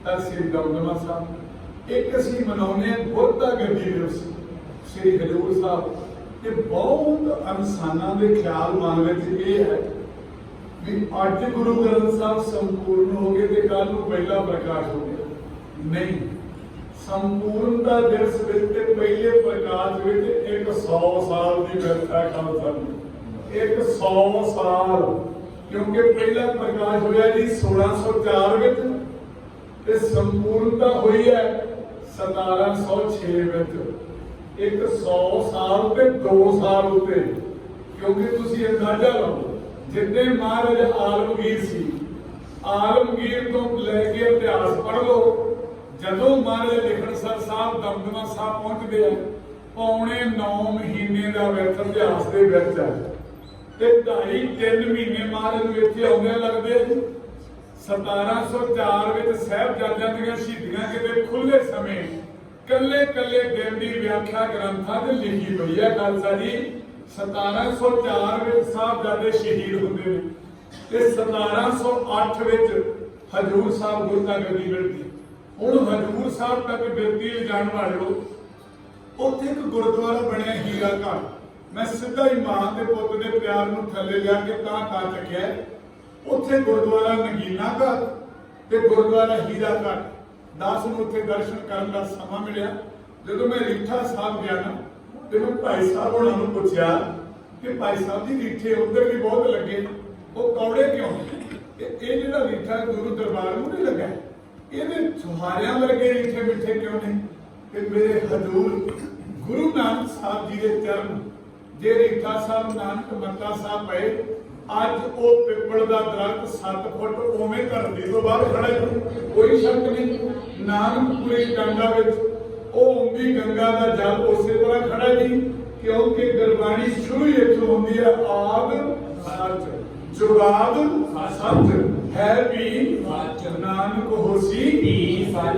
ਤਾਂ ਸ੍ਰੀ ਦਮਦਮਾ ਸਾਹਿਬ, ਇੱਕ ਅਸੀਂ ਮਨਾਉਂਦੇ ਹਾਂ ਗੁਰਤਾ ਗੱਦੀ ਦਿਵਸ ਸ੍ਰੀ ਹਜ਼ੂਰ ਸਾਹਿਬ। ਤੇ ਬਹੁਤ ਇਨਸਾਨਾਂ ਦੇ ਖਿਆਲ ਮਨ ਵਿੱਚ ਇਹ ਹੈ ਵੀ ਅੱਜ ਗੁਰੂ ਗ੍ਰੰਥ ਸਾਹਿਬ ਸੰਪੂਰਨ ਹੋ ਗਏ ਤੇ ਕੱਲ ਨੂੰ ਪਹਿਲਾ ਪ੍ਰਕਾਸ਼ ਹੋ ਗਿਆ। ਨਹੀਂ, ਸੰਪੂਰਨਤਾ ਦਿਵਸ ਵਿੱਚ ਤੇ ਪਹਿਲੇ ਪ੍ਰਕਾਸ਼ ਵਿੱਚ 100 ਸਾਲ ਦੀ ਵਿਅਰਥਾ ਖਾਲਸਾ ਦੀ। 100 ਸਾਲ, ਕਿਉਂਕਿ ਪਹਿਲਾ ਪ੍ਰਕਾਸ਼ ਹੋਇਆ ਜੀ 1604 ਵਿੱਚ ਤੇ ਸੰਪੂਰਨਤਾ ਹੋਈ ਹੈ 1706 ਵਿੱਚ। 100 ਸਾਲ ਤੇ 2 ਸਾਲ ਉੱਤੇ, ਕਿਉਂਕਿ ਤੁਸੀਂ ਅੰਦਾਜ਼ਾ ਲਾਓ ਜਿੱਦੇ ਮਹਾਰਾਜ ਆਲਮਗੀਰ ਸੀ, ਆਲਮਗੀਰ ਤੋਂ ਲੈ ਕੇ ਇਤਿਹਾਸ ਪੜ੍ਹ ਲਓ। ਜਦੋਂ ਮਹਾਰਾਜ ਲਿਖਣਸਰ ਸਾਹਿਬ ਦਮਦਮਾ ਸਾਹਿਬ ਪਹੁੰਚਦੇ ਆ, ਪੌਣੇ 9 ਮਹੀਨੇ ਦਾ ਵਿਅਰਥ ਇਤਿਹਾਸ ਦੇ ਵਿੱਚ ਹੈ ਤੇ 2.5-3 ਮਹੀਨੇ ਮਹਾਰਾਜ ਨੂੰ ਇੱਥੇ ਆਉਂਦੇ ਲੱਗਦੇ। 1704 ਵਿੱਚ ਸਾਹਿਬਜ਼ਾਦਿਆਂ ਦੀਆਂ ਸ਼ਹੀਦੀਆਂ ਕਿਤੇ ਖੁੱਲੇ ਸਮੇਂ ਕੱਲੇ ਕੱਲੇ ਦਿਨ ਦੀ ਵਿਆਖਿਆ ਗ੍ਰੰਥਾਂ 'ਚ ਲਿਖੀ ਪਈ ਹੈ ਖਾਲਸਾ ਜੀ। 1704 ਵਿੱਚ ਸਾਹਿਬਜ਼ਾਦੇ ਸ਼ਹੀਦ ਹੁੰਦੇ ਨੇ ਤੇ 1708 ਵਿੱਚ ਹਜ਼ੂਰ ਸਾਹਿਬ ਗੁਰਤਾ ਗੱਦੀ ਮਿਲਦੀ। ਹੁਣ ਹਜ਼ੂਰ ਸਾਹਿਬ ਤੱਕ ਬਿਰਤੀ ਲਿਜਾਣ ਵਾਲਿਓ, ਉੱਥੇ ਇੱਕ ਗੁਰਦੁਆਰਾ ਬਣਿਆ ਹੀਰਾ ਘਾਟ। ਮੈਂ ਸਿੱਧਾ ਹੀ ਮਾਂ ਦੇ ਪੁੱਤ ਦੇ ਪਿਆਰ ਨੂੰ ਥੱਲੇ ਲਿਆ ਕੇ ਤਾਂ ਚੱਕਿਆ। ਉੱਥੇ ਗੁਰਦੁਆਰਾ ਨਗੀਨਾ ਘਾਟ ਤੇ ਗੁਰਦੁਆਰਾ ਹੀਰਾ ਘਾਟ। 10 ਨੂੰ ਉੱਥੇ ਦਰਸ਼ਨ ਕਰਨ ਦਾ ਸਮਾਂ ਮਿਲਿਆ। ਜਦੋਂ ਮੈਂ ਰੀਠਾ ਸਾਹਿਬ ਗਿਆ ਨਾ ਤੇ ਮੈਂ ਭਾਈ ਸਾਹਿਬ ਉਹਨਾਂ ਨੂੰ ਪੁੱਛਿਆ ਕਿ ਭਾਈ ਸਾਹਿਬ ਦੀ ਰੀਠੇ ਉੱਧਰ ਵੀ ਬਹੁਤ ਲੱਗੇ, ਉਹ ਕੌੜੇ ਕਿਉਂ? ਇਹ ਜਿਹੜਾ ਰੀਠਾ ਗੁਰੂ ਦਰਬਾਰ ਨੂੰ ਨਹੀਂ ਲੱਗਾ, ਇਹਦੇ ਸੁਹਾਰਿਆਂ ਵਰਗੇ ਰੀਠੇ ਮਿੱਠੇ ਕਿਉਂ ਨੇ? ਕਿ ਮੇਰੇ ਹਜ਼ੂਰ ਗੁਰੂ ਨਾਨਕ ਸਾਹਿਬ ਜੀ ਦੇ ਚਰਨ ਜੇ ਰੀਠਾ ਸਾਹਿਬ ਨਾਨਕ ਮੱਤਾ ਸਾਹਿਬ ਪਏ, ਅੱਜ ਉਹ ਪਿੱਪਲ ਦਾ ਦਰਖਤ 7 ਫੁੱਟ ਉਵੇਂ ਧਰਤੀ ਤੋਂ ਬਾਹਰ ਖੜਾ ਹੈ, ਕੋਈ ਸ਼ੱਕ ਨਹੀਂ। ਨਾਨਕਪੁਰੀ ਗੰਗਾ ਵਿੱਚ ਉਹ ਉਮੀ ਗੰਗਾ ਦਾ ਜਲ ਉਸੇ ਤਰ੍ਹਾਂ ਖੜਾ ਜੀ, ਕਿਉਂਕਿ ਗੁਰਬਾਣੀ ਸ਼ੁਰੂ ਇੱਥੋਂ ਹੁੰਦੀ ਹੈ, ਆਦ ਸੱਚ ਜੁਗਾਦ ਸੱਚ ਹੈ ਵੀ ਨਾਨਕ ਹੋਸੀ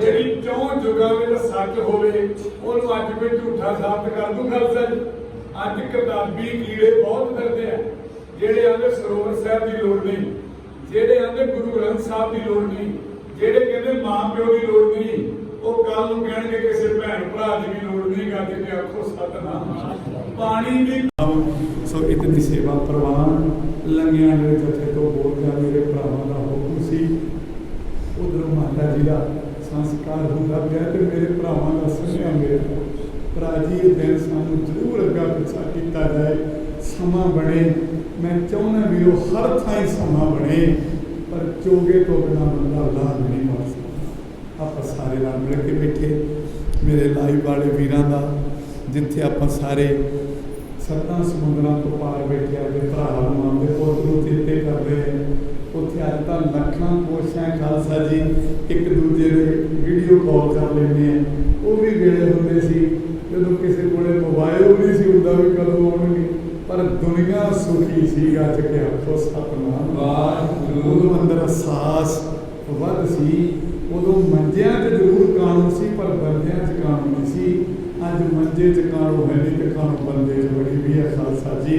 ਜਿਹੜੀ ਚੌਂ ਜੁਗਾਂ ਵਿੱਚ ਸੱਚ ਹੋਵੇ ਉਹਨੂੰ ਅੱਜ ਕੋਈ ਝੂਠਾ ਸਾਬਤ ਕਰ ਦੂ ਖਾਲਸਾ ਜੀ। ਅੱਜ ਕਿਤਾਬੀ ਕੀੜੇ ਬਹੁਤ ਫਿਰਦੇ ਆ, ਜਿਹੜੇ ਆਂਦੇ ਸਰੋਵਰ ਸਾਹਿਬ ਦੀ ਲੋੜ ਨਹੀਂ, ਜਿਹੜੇ ਆਂਦੇ ਗੁਰੂ ਗ੍ਰੰਥ ਸਾਹਿਬ ਦੀ ਲੋੜ ਨਹੀਂ, ਜਿਹੜੇ ਕਹਿੰਦੇ ਮਾਂ ਪਿਓ ਦੀ ਲੋੜ ਨਹੀਂ, ਉਹ ਕੱਲ ਨੂੰ ਕਹਿਣਗੇ ਕਿਸੇ ਭੈਣ ਭਰਾ ਦੀ ਵੀ ਲੋੜ ਨਹੀਂ ਗਾ ਤੇ ਆਖੋ ਸਤਿਨਾਮ। ਪਾਣੀ ਦੀ ਸੋ ਇਤਨੀ ਸੇਵਾ ਪ੍ਰਵਾਨ ਲੰਗਿਆਂ ਦੇ ਜਥੇ ਤੋਂ ਬੋਲਦਿਆਂ ਮੇਰੇ ਭਰਾਵਾਂ ਦਾ ਹੁਕਮ ਸੀ। ਉਧਰੋਂ ਮਾਤਾ ਜੀ ਦਾ ਸੰਸਕਾਰ ਹੁੰਦਾ ਪਿਆ ਤੇ ਮੇਰੇ ਭਰਾਵਾਂ ਦਾ ਸੁਨੇਹਾ ਮੇਰੇ ਭਰਾ ਜੀ ਇਹ ਦਿਨ ਸਾਨੂੰ ਜ਼ਰੂਰ ਅੱਗਾ ਪਿੱਛਾ ਕੀਤਾ ਜਾਏ, ਸਮਾਂ ਬਣੇ। ਮੈਂ ਚਾਹੁੰਦਾ ਵੀਰੋ ਹਰ ਥਾਂ ਸਮਾਂ ਬਣੇ, ਪਰ ਚੋਗੇ ਤੋਂ ਬਿਨਾਂ ਬੰਦਾ ਲਾਭ ਨਹੀਂ ਮਾਰ ਸਕਦਾ। ਆਪਾਂ ਸਾਰੇ ਨਾਲ ਮਿਲ ਕੇ ਬੈਠੇ ਮੇਰੇ ਲਾਈਵ ਵਾਲੇ ਵੀਰਾਂ ਦਾ, ਜਿੱਥੇ ਆਪਾਂ ਸਾਰੇ ਸੱਤਾਂ ਸਮੁੰਦਰਾਂ ਤੋਂ ਪਾਰ ਬੈਠੇ ਆਪਣੇ ਭਰਾ ਨੂੰ ਆਉਂਦੇ ਪੁੱਤ ਨੂੰ ਚੇਤੇ ਕਰਦੇ ਆ। ਉੱਥੇ ਅੱਜ ਤਾਂ ਲੱਖਾਂ ਕੋਸ਼ਿਸ਼ਾਂ ਖਾਲਸਾ ਜੀ ਇੱਕ ਦੂਜੇ ਦੇ ਵੀਡੀਓ ਕਾਲ ਕਰ ਲੈਂਦੇ ਆ। ਉਹ ਵੀ ਵੇਲੇ ਹੁੰਦੇ ਸੀ ਜਦੋਂ ਕਿਸੇ ਕੋਲੇ ਮੋਬਾਈਲ ਨਹੀਂ ਸੀ ਹੁੰਦਾ ਵੀ ਕਦੋਂ ਆਉਣਗੇ, ਪਰ ਦੁਨੀਆ ਸੁਖੀ ਸੀ। ਅੱਜ ਕਿ ਆਖੋ ਸਤਿਨਾਮ ਵਾਹਿਗੁਰੂ। ਉਦੋਂ ਅੰਦਰ ਅਹਿਸਾਸ ਵੱਧ ਸੀ, ਉਦੋਂ ਮੰਜਿਆਂ 'ਚ ਜ਼ਰੂਰ ਕਾਨੂੰਨ ਸੀ ਪਰ ਬੰਦਿਆਂ 'ਚ ਕਾਨੂੰਨ ਨਹੀਂ ਸੀ। ਅੱਜ ਮੰਜੇ 'ਚ ਕਾਨੂੰਨ ਹੈ ਨਹੀਂ ਤੇ ਕਾਨੂੰਨ ਬੰਦੇ 'ਚ ਬੜੀ ਵੀ ਹੈ ਖਾਲਸਾ ਜੀ।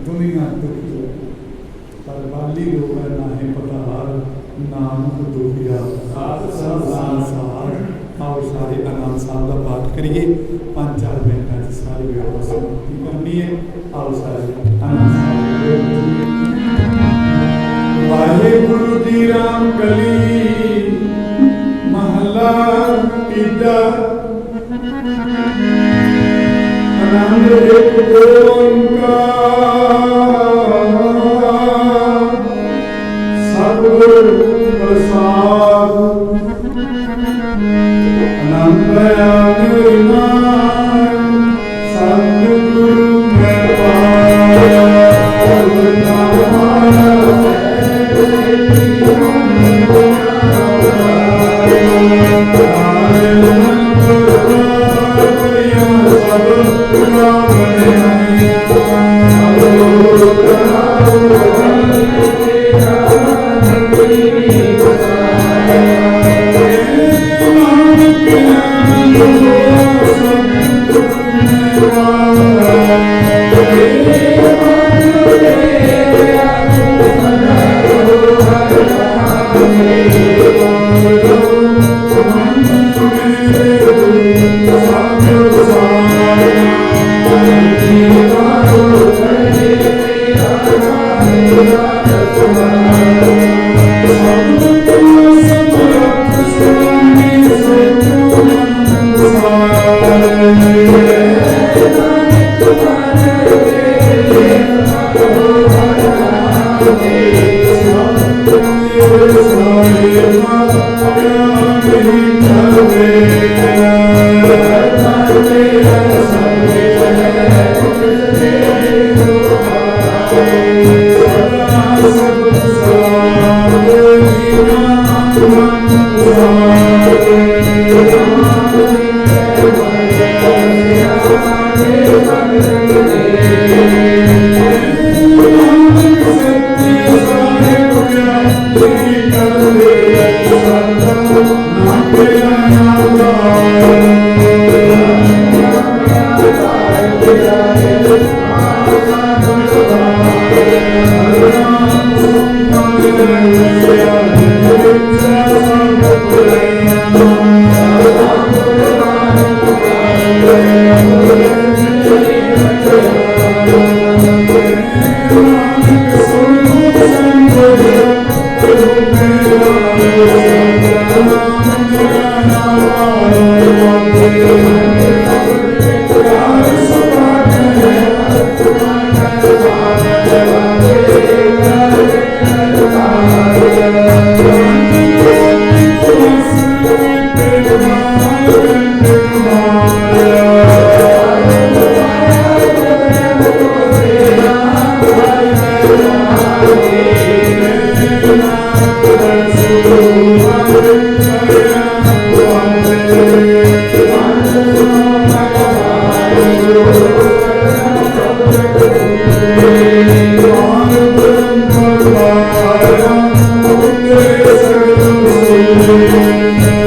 ਦੁਨੀਆ ਦੁਖੀ ਹੈ ਪਰ ਬਾਲੀ ਲੋਕ ਹੈ ਨਾ ਹੈ ਪਤਾ ਹਾਰ ਨਾਨਕ ਦੁਖੀਆ ਸੰਸਾਰ। ਆਓ ਸਾਰੇ ਆਨੰਦ ਸਾਹਿਬ ਦਾ ਪਾਠ ਕਰੀਏ। 5-4 ਮਿੰਟਾਂ 'ਚ ਸਾਰੀ ਵਿਵਸਥਾ ਕਰਨੀ ਹੈ। ਆਓ ਸਾਰੇ ਆਨੰਦ ਸਾਹਿਬ। ਵਾਹਿਗੁਰੂ ਜੀ ਰਾਮ ਕਲੀ ਮਹਲਾ ਤੀਜਾ। ਆਨੰਦ ਇੱਕ ਓੰਕਾਰ ਸਤਿਗੁਰ ਪ੍ਰਸਾਦ। ਆਨੰਦ ਅਨਿਰਮਾਨ ਸਤਿਗੁਰੂ ਕਿਰਪਾਲ।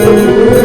Thank you.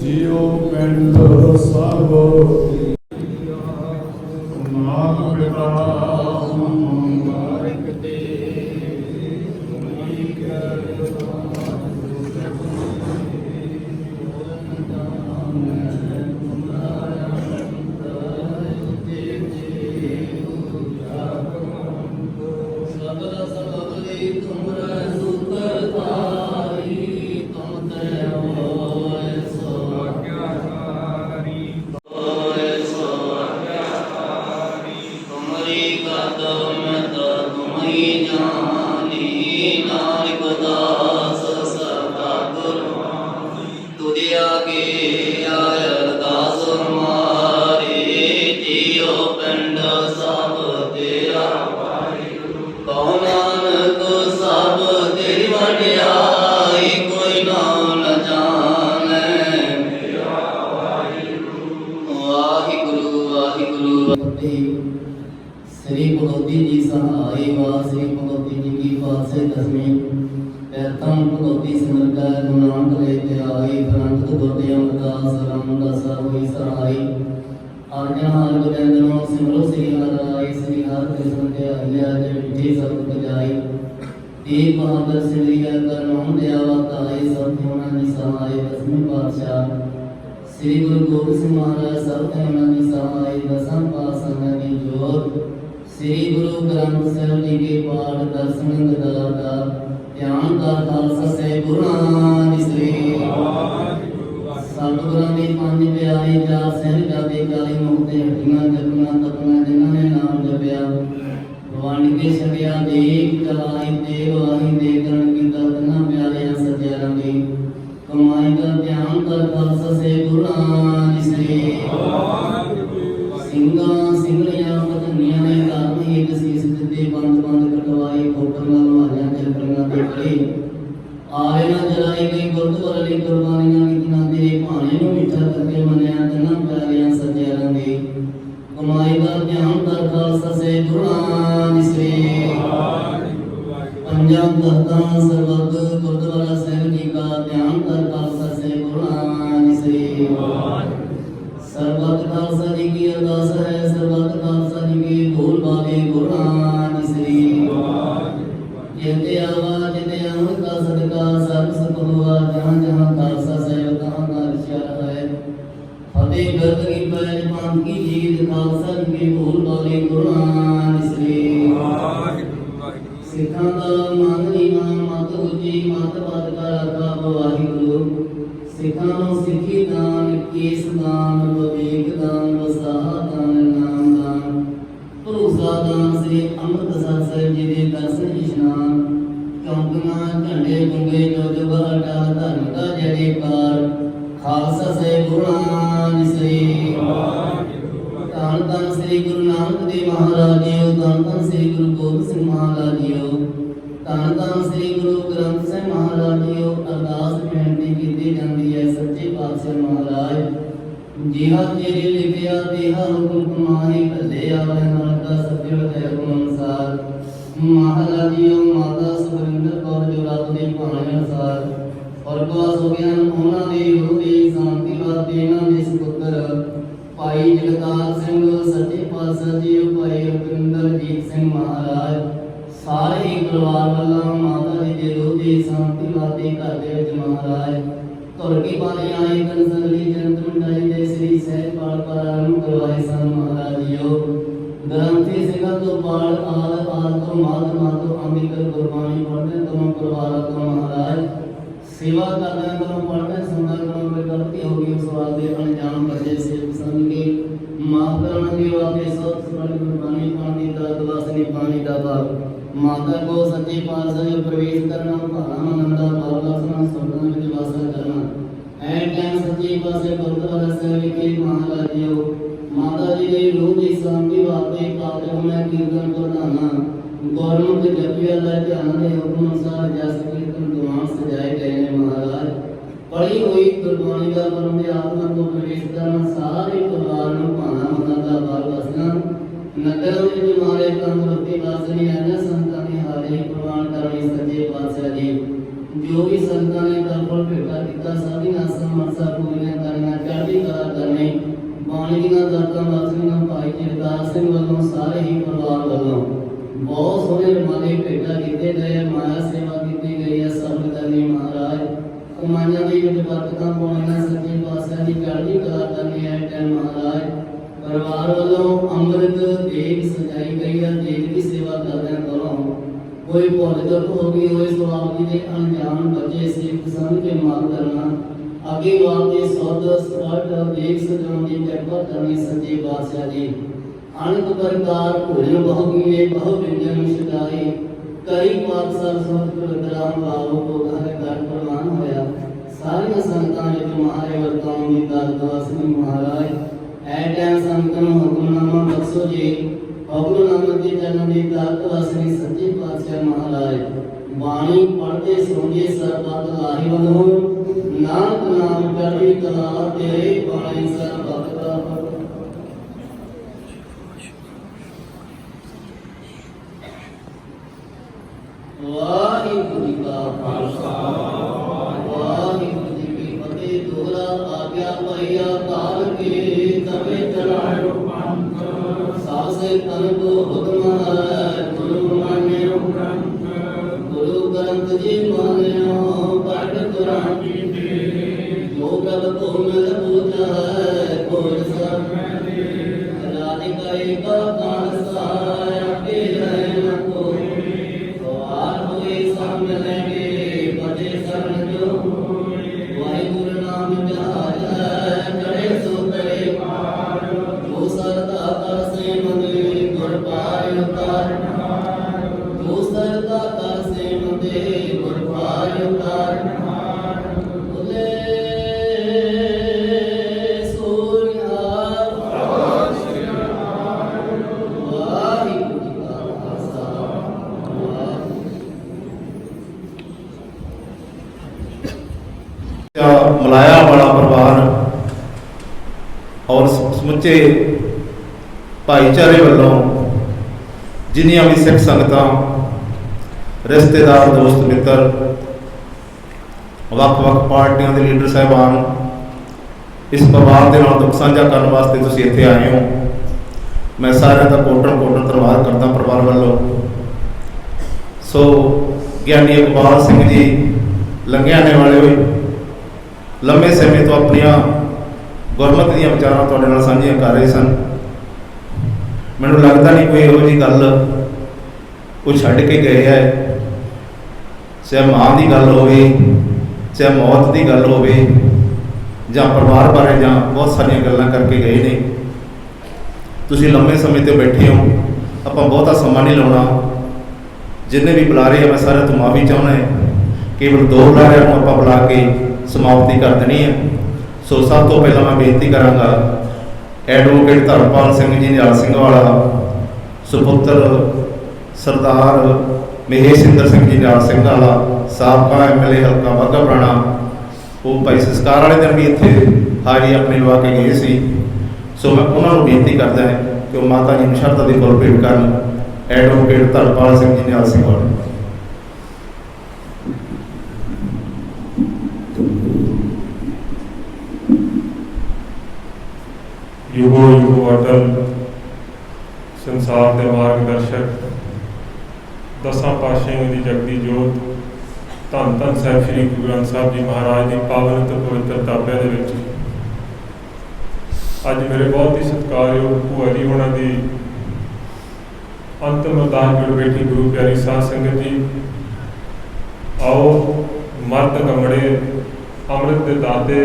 ਜਿਉ ਪਿੰਡ ਸਭ ਨਾਮ ਪਿਤਾ ਮੁਬਾਰਕ ਤੇ श्री भगवती जी सहाय वा श्री भगवती जी की पासे दसवीं प्रथम भगवती सिमर का गुणांक लेते आए परंत गुरते अमरदास रामदास होई सहाय आज्ञा हार बदेंद्रों सिमरो श्री हराय श्री हर कृष्ण के अहिया जय विजय सब बजाई तेग बहादुर सिमरिया कर नाम दयावा ताए सब होना जी सहाय दसवीं पातशाह श्री गुरु गोबिंद सिंह महाराज सब होना जी सहाय दसम पातशाह की जोत श्री गुरु ग्रंथ साहिब जी के पाठ दर्शन का ध्यान का खालसा से गुरान श्री सतगुਰਾਂ ਦੀ ਪੰਜ ਪਿਆਰੀ ਚਾਰ ਸਾਹਿਬਜ਼ਾਦੇ 40 ਮੁਕਤੇ ਹੱਡੀਆਂ ਜਪਣਾ ਤਪਣਾ ਜਿਨ੍ਹਾਂ ਨੇ ਨਾਮ ਜਪਿਆ ਵੰਡ ਕੇ ਛਕਿਆ ਦੇਖ ਚਲਾਈ ਤੇ ਵਾਹੀ ਦੇ ਕਰਨ ਕੀਤਾ ਤਨਾਂ ਪਿਆਰਿਆਂ ਸੱਜਿਆਂ ਦੀ ਕਮਾਈ ਦਾ ਧਿਆਨ ਕਰ ਖਾਲਸਾ ਸੇ ਗੁਰਾਨ श्री ਸਿੰਘਾਂ ਸਿੰਘਣੀਆਂ ਪਤਨੀਆਂ ਨੇ ਕਾਰਨ ਇੱਕ ਸੀਸ ਦਿੱਤੇ ਬੰਦ ਕਟਵਾਈ ਖੋਟਰ ਨਾਲ ਮਾਰਿਆ ਚੱਕਰਾਂ ਤੇ ਖੜੀ ਆਏ ਨਾ ਜਲਾਈ ਗਈ ਗੁਰਦੁਆਰੇ ਲਈ ਕੁਰਬਾਨੀਆਂ ਕੀਤੀਆਂ ਤੇਰੇ ਭਾਣੇ ਨੂੰ ਮਿੱਠਾ ਕਰਕੇ ਮੰਨਿਆ ਤਨਾਂ ਪਿਆਰਿਆਂ ਸੱਜਿਆਂ ਦੀ ਕਮਾਈ ਦਾ ਧਿਆਨ ਕਰ ਖਾਲਸਾ ਸੇ ਗੁਰਾਨ श्री पंजाब दहता सर्वद गुरुद्वारा साहिब जी का ध्यान कर खालसा से गुरान श्री सर्वत खालसा जी की अरदास है सर्वत खालसा जी के बोल बाले गुरान श्री जिते आवा जिते अमृत का सदका सर्व सुख हुआ जहाँ जहाँ खालसा साहिब तहाँ का अर्शा है फतेह गर्द की पैज पांच की जीत खालसा जी के बोल बाले गुरान श्री सिखां दा मन नीवा मत उची मत पद का राखा वाहिगुरु सिखां नूं सिखी दान केस दान विवेक दान वसाह दान नाम दान भरोसा दान श्री अमृतसर साहिब जी के दर्शन इशनान चौंकियां झंडे गुंगे जो जुग अटा धर्म का जयकार खालसा साहिब गुरान श्री ਧੰਨ ਧੰਨ ਸ੍ਰੀ ਗੁਰੂ ਨਾਨਕ ਦੇਵ ਮਹਾਰਾਜ ਜੀਓ ਧੰਨ ਧੰਨ ਸ੍ਰੀ ਗੁਰੂ ਗੋਬਿੰਦ ਸਿੰਘ ਮਹਾਰਾਜ ਜੀਓ ਧੰਨ ਧੰਨ ਸ੍ਰੀ ਗੁਰੂ ਗ੍ਰੰਥ ਸਾਹਿਬ ਮਹਾਰਾਜ ਜੀਓ ਅਰਦਾਸ ਬੇਨਤੀ ਕੀਤੀ ਜਾਂਦੀ ਹੈ ਸੱਚੇ ਪਾਤਸ਼ਾਹ ਮਹਾਰਾਜ ਜਿਹਾ ਤੇਰੇ ਲਿਖਿਆ ਤੇਹਾ ਹੁਕਮ ਕਮਾਈ ਭੱਲੇ ਆਵੇ ਨਾਲ ਦਾ ਸਤਿ ਵਤਿ ਹੁਕਮ ਅਨੁਸਾਰ ਮਹਾਰਾਜ ਜੀਓ ਮਾਤਾ ਸੁਖਵਿੰਦਰ ਕੌਰ ਜੋ ਰੱਬ ਦੇ ਭਾਣੇ ਅਨੁਸਾਰ ਪਰਵਾਸ ਹੋ ਗਿਆ ਉਹਨਾਂ ਦੀ ਰੂਹ ਦੀ ਸ਼ਾਂਤੀ ਵਾਸਤੇ ਇਹਨਾਂ ਦੇ ਸੁਪੁੱਤਰ भाई जगतार सिंह सच्चे पातशाह जी भाई रविंदरजीत सिंह महाराज सारे ही परिवार वालों माता जी के रूह की शांति वास्ते घर दे विच महाराज तुर की बारी आए कंसली जंत मिटाई दे श्री सहजपाल प्रारंभ करवाए सन महाराज जीओ ग्रंथी सिंह तो पाल आद तो मात अंबिकर गुरबाणी पढ़ने तुम परिवार तो महाराज सेवा करने को पढ़ने सुनने को कोई गलती होगी उस वादे अनजान बचे से पसंद की माफ करने के वादे सब सुन गुरबानी पानी दा दवासनी पानी दा भाव माता को सच्चे पातशाह में प्रवेश करना भाना मनंदा भाव लक्षण सुनने में वासा करना ऐ टाइम सच्चे पातशाह गुरुद्वारा साहिब के महाराज जीओ माता जी ने रूह की शांति वास्ते काफले में कीर्तन करना गौरमुख जपिया ला ध्यान दे हुक्म अनुसार जस कीर्तन दुआन सजाए गए हैं महाराज पढ़ी हुई गुरबाणी का परम आत्मा को प्रवेश करना सारे परिवार को भाना मनंदा भाव बसना नगर में मारे तंदुरुस्ती वासनी अन्य संतान हारे प्रमाण करनी सच्चे पातशाह जी ਜੋ ਵੀ ਸੰਤਾਂ ਨੇ ਤਰਫਲ ਭੇਟਾ ਕੀਤਾ ਸਾਡੀਆਂ ਸਮਰਥਾ ਪੂਰੀਆਂ ਕਰਨੀਆਂ ਚੜ੍ਹਦੀ ਕਲਾ ਕਰਨੀ ਬਾਣੀ ਦੀਆਂ ਦਾਤਾਂ ਬਖਸ਼ਣੀਆਂ ਭਾਈ ਜਗਤਾਰ ਸਿੰਘ ਵੱਲੋਂ ਸਾਰੇ ਹੀ ਪਰਿਵਾਰ ਵੱਲੋਂ ਬਹੁਤ ਸੋਹਣੇ ਰਮਾਲੇ ਭੇਟਾ ਕੀਤੇ ਗਏ ਮਾਇਆ ਸੇਵਾ ਕੀਤੀ ਗਈ ਹੈ ਸਭ ਕਰਨੀ ਮਹਾਰਾਜ ਕਮਾਈਆਂ ਦੀ ਵਿੱਚ ਬਰਕਤਾਂ ਪਾਉਣੀਆਂ ਸੱਚੇ ਪਾਤਸ਼ਾਹ ਦੀ ਚੜ੍ਹਦੀ ਕਲਾ ਕਰਨੀ ਹੈ ਟਾਈਮ ਮਹਾਰਾਜ ਪਰਿਵਾਰ ਵੱਲੋਂ ਅੰਮ੍ਰਿਤ ਦੇਗ ਸਜਾਈ ਗਈ ਹੈ ਦੇਗ ਦੀ ਸੇਵਾ ਕਰਦਿਆਂ ਕਰੋ कोई पॉलिटिक होगी कोई स्वामी के अनजान बच्चे सिख समझ के माफ करना आगे वाले सौद स्टार्ट देख सजाने की कृपा करनी सच्चे बादशाह जी अनेक प्रकार भोजन बहु किए बहु व्यंजन छकाए कई पातशाह सब ग्राम भावों को घर घर प्रमाण होया सारी संतां विच महारे वर्ताओं की ताकत वासनी महाराज ऐ टाइम संतन हुक्मनामा बख्शो जी हुक्मनामा के चरण की ताकत वासनी सच्चे पातशाह महाराज बाणी पढ़ते सुनिए सरबत लाही वनो नानक नाम चढ़ी कला तेरे बाणी सरबत का वाहिगुरु जी का खालसा वाहिगुरु जी की फतेह दोहरा आज्ञा भैया काल के तवे चढ़ायो पंथ सासे तन को हुक्म है गुरु मान्यो ग्रंथ गुरु ग्रंथ जी मान्यो पाठ कुरान की दे जो प्रभ को मिल पूजा है कोई सब दे राधिका का कान साया के रहे न कोई तो आर हुए सब मिलेंगे बजे शरण जो वाहिगुरु नाम जहाज है करे सो करे पार जो सरदा कर से मंदे गुर पार उतार जो सरदा कर से मंदे गुर पार उतार बोले सोनिहार वाहिगुरु जी का खालसा मलाया वाला परिवार और समुचे भाईचारे वालों जिन्नियां भी सिख संगतां रिश्तेदार दोस्त मित्र ਵੱਖ-ਵੱਖ पार्टियां के लीडर साहबान इस परिवार के नाल दुख साझा करने वास्ते तुसीं इत्थे आए हो मैं सारे का कोटन धन्यवाद करता परिवार वालों। सो ज्ञानी इकबाल सिंह जी लंघियाने वाले हुए लंबे समय तो अपन गुरमत दी विचारां तुहाडे नाल साझियां कर रहे सन। मैनूं लगता नहीं कोई इहो जी गल वो छड्ड के गए है, चाहे मां की गल होवे चाहे मौत की गल होवे जां परिवार बारे जां बहुत सारियां गल्लां करके गए ने। तुसीं लंबे समय तो बैठे हो, आपां बहुता समां नहीं लाउणा। जिन्ने भी बुलारे हैं मैं सारे तो माफ़ी चाहुंदा है, केवल 2 बुलारिਆਂ ਨੂੰ आपां बुला के समाप्ति कर देनी है। सो सब तो पहला मैं बेनती करांगा एडवोकेट धर्मपाल सिंह जी निहाल सिंह वाला सुपुत्र सरदार महेशिंदर सिंह जी निहाल सिंह वाला साबका MLA हल्का बाघा पुराना, वो भाई संस्कार वाले दिन भी इत्थे हाजिरी अपनी लवा के गए सी। सो मैं उन्होंने बेनती करता है कि वो माता जी शरधा की फुल भेंट करन। एडवोकेट धर्मपाल सिंह जी निहाल सिंह वाले। युगो युगो अटल संसार के मार्गदर्शक 10 पातशाहियों की जगदी जोत धन धन साहिब श्री गुरु ग्रंथ साहिब जी महाराज की पावन तो पवित्र ताबे दे विच अज मेरे बहुत ही सत्कारयोग भूआ जी होना की अंतिम अरदास जुड़ बैठी गुरु प्यारी साध संगत जी। आओ मर्द कमड़े अमृत के दाते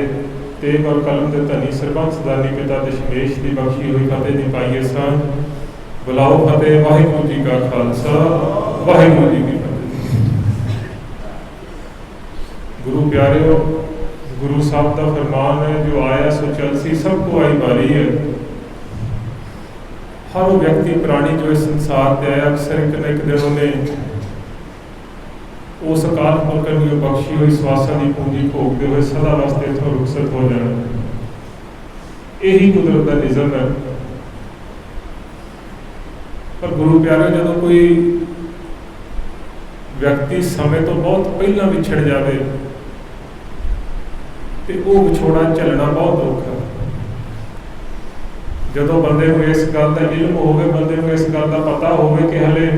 तेग और कलम के धनी सरबंस सदानी पिता दशमेश की बख्शी हुई फतेह की पाइए सान। बुलाओ फतेह वाहिगुरु जी का खालसा वाहिगुरु जी की फतेह। गुरु प्यारे गुरु साहब का फरमान है जो आया सो चलसी सबको आई बारी है। हर व्यक्ति प्राणी जो इस संसार से आया अक्सर एक न एक दिन उन्हें उस अकाल पुरख की बख्शी हुई स्वासा की पूंजी भोगते हुए सदा वास्ते इथों रुखसत हो जाना। यही कुदरत का निज़म है। पर गुरु प्यारे जो कोई ਵਿਅਕਤੀ ਸਮੇਂ ਤੋਂ ਬਹੁਤ ਪਹਿਲਾਂ ਵਿਛੜ ਜਾਵੇ ਤੇ ਉਹ ਵਿਛੋੜਾ ਝੱਲਣਾ ਬਹੁਤ ਔਖਾ। ਜਦੋਂ ਬੰਦੇ ਨੂੰ ਇਸ ਗੱਲ ਦਾ ਇਲਮ ਹੋਵੇ, ਬੰਦੇ ਨੂੰ ਇਸ ਗੱਲ ਦਾ ਪਤਾ ਹੋਵੇ ਕਿ ਹਲੇ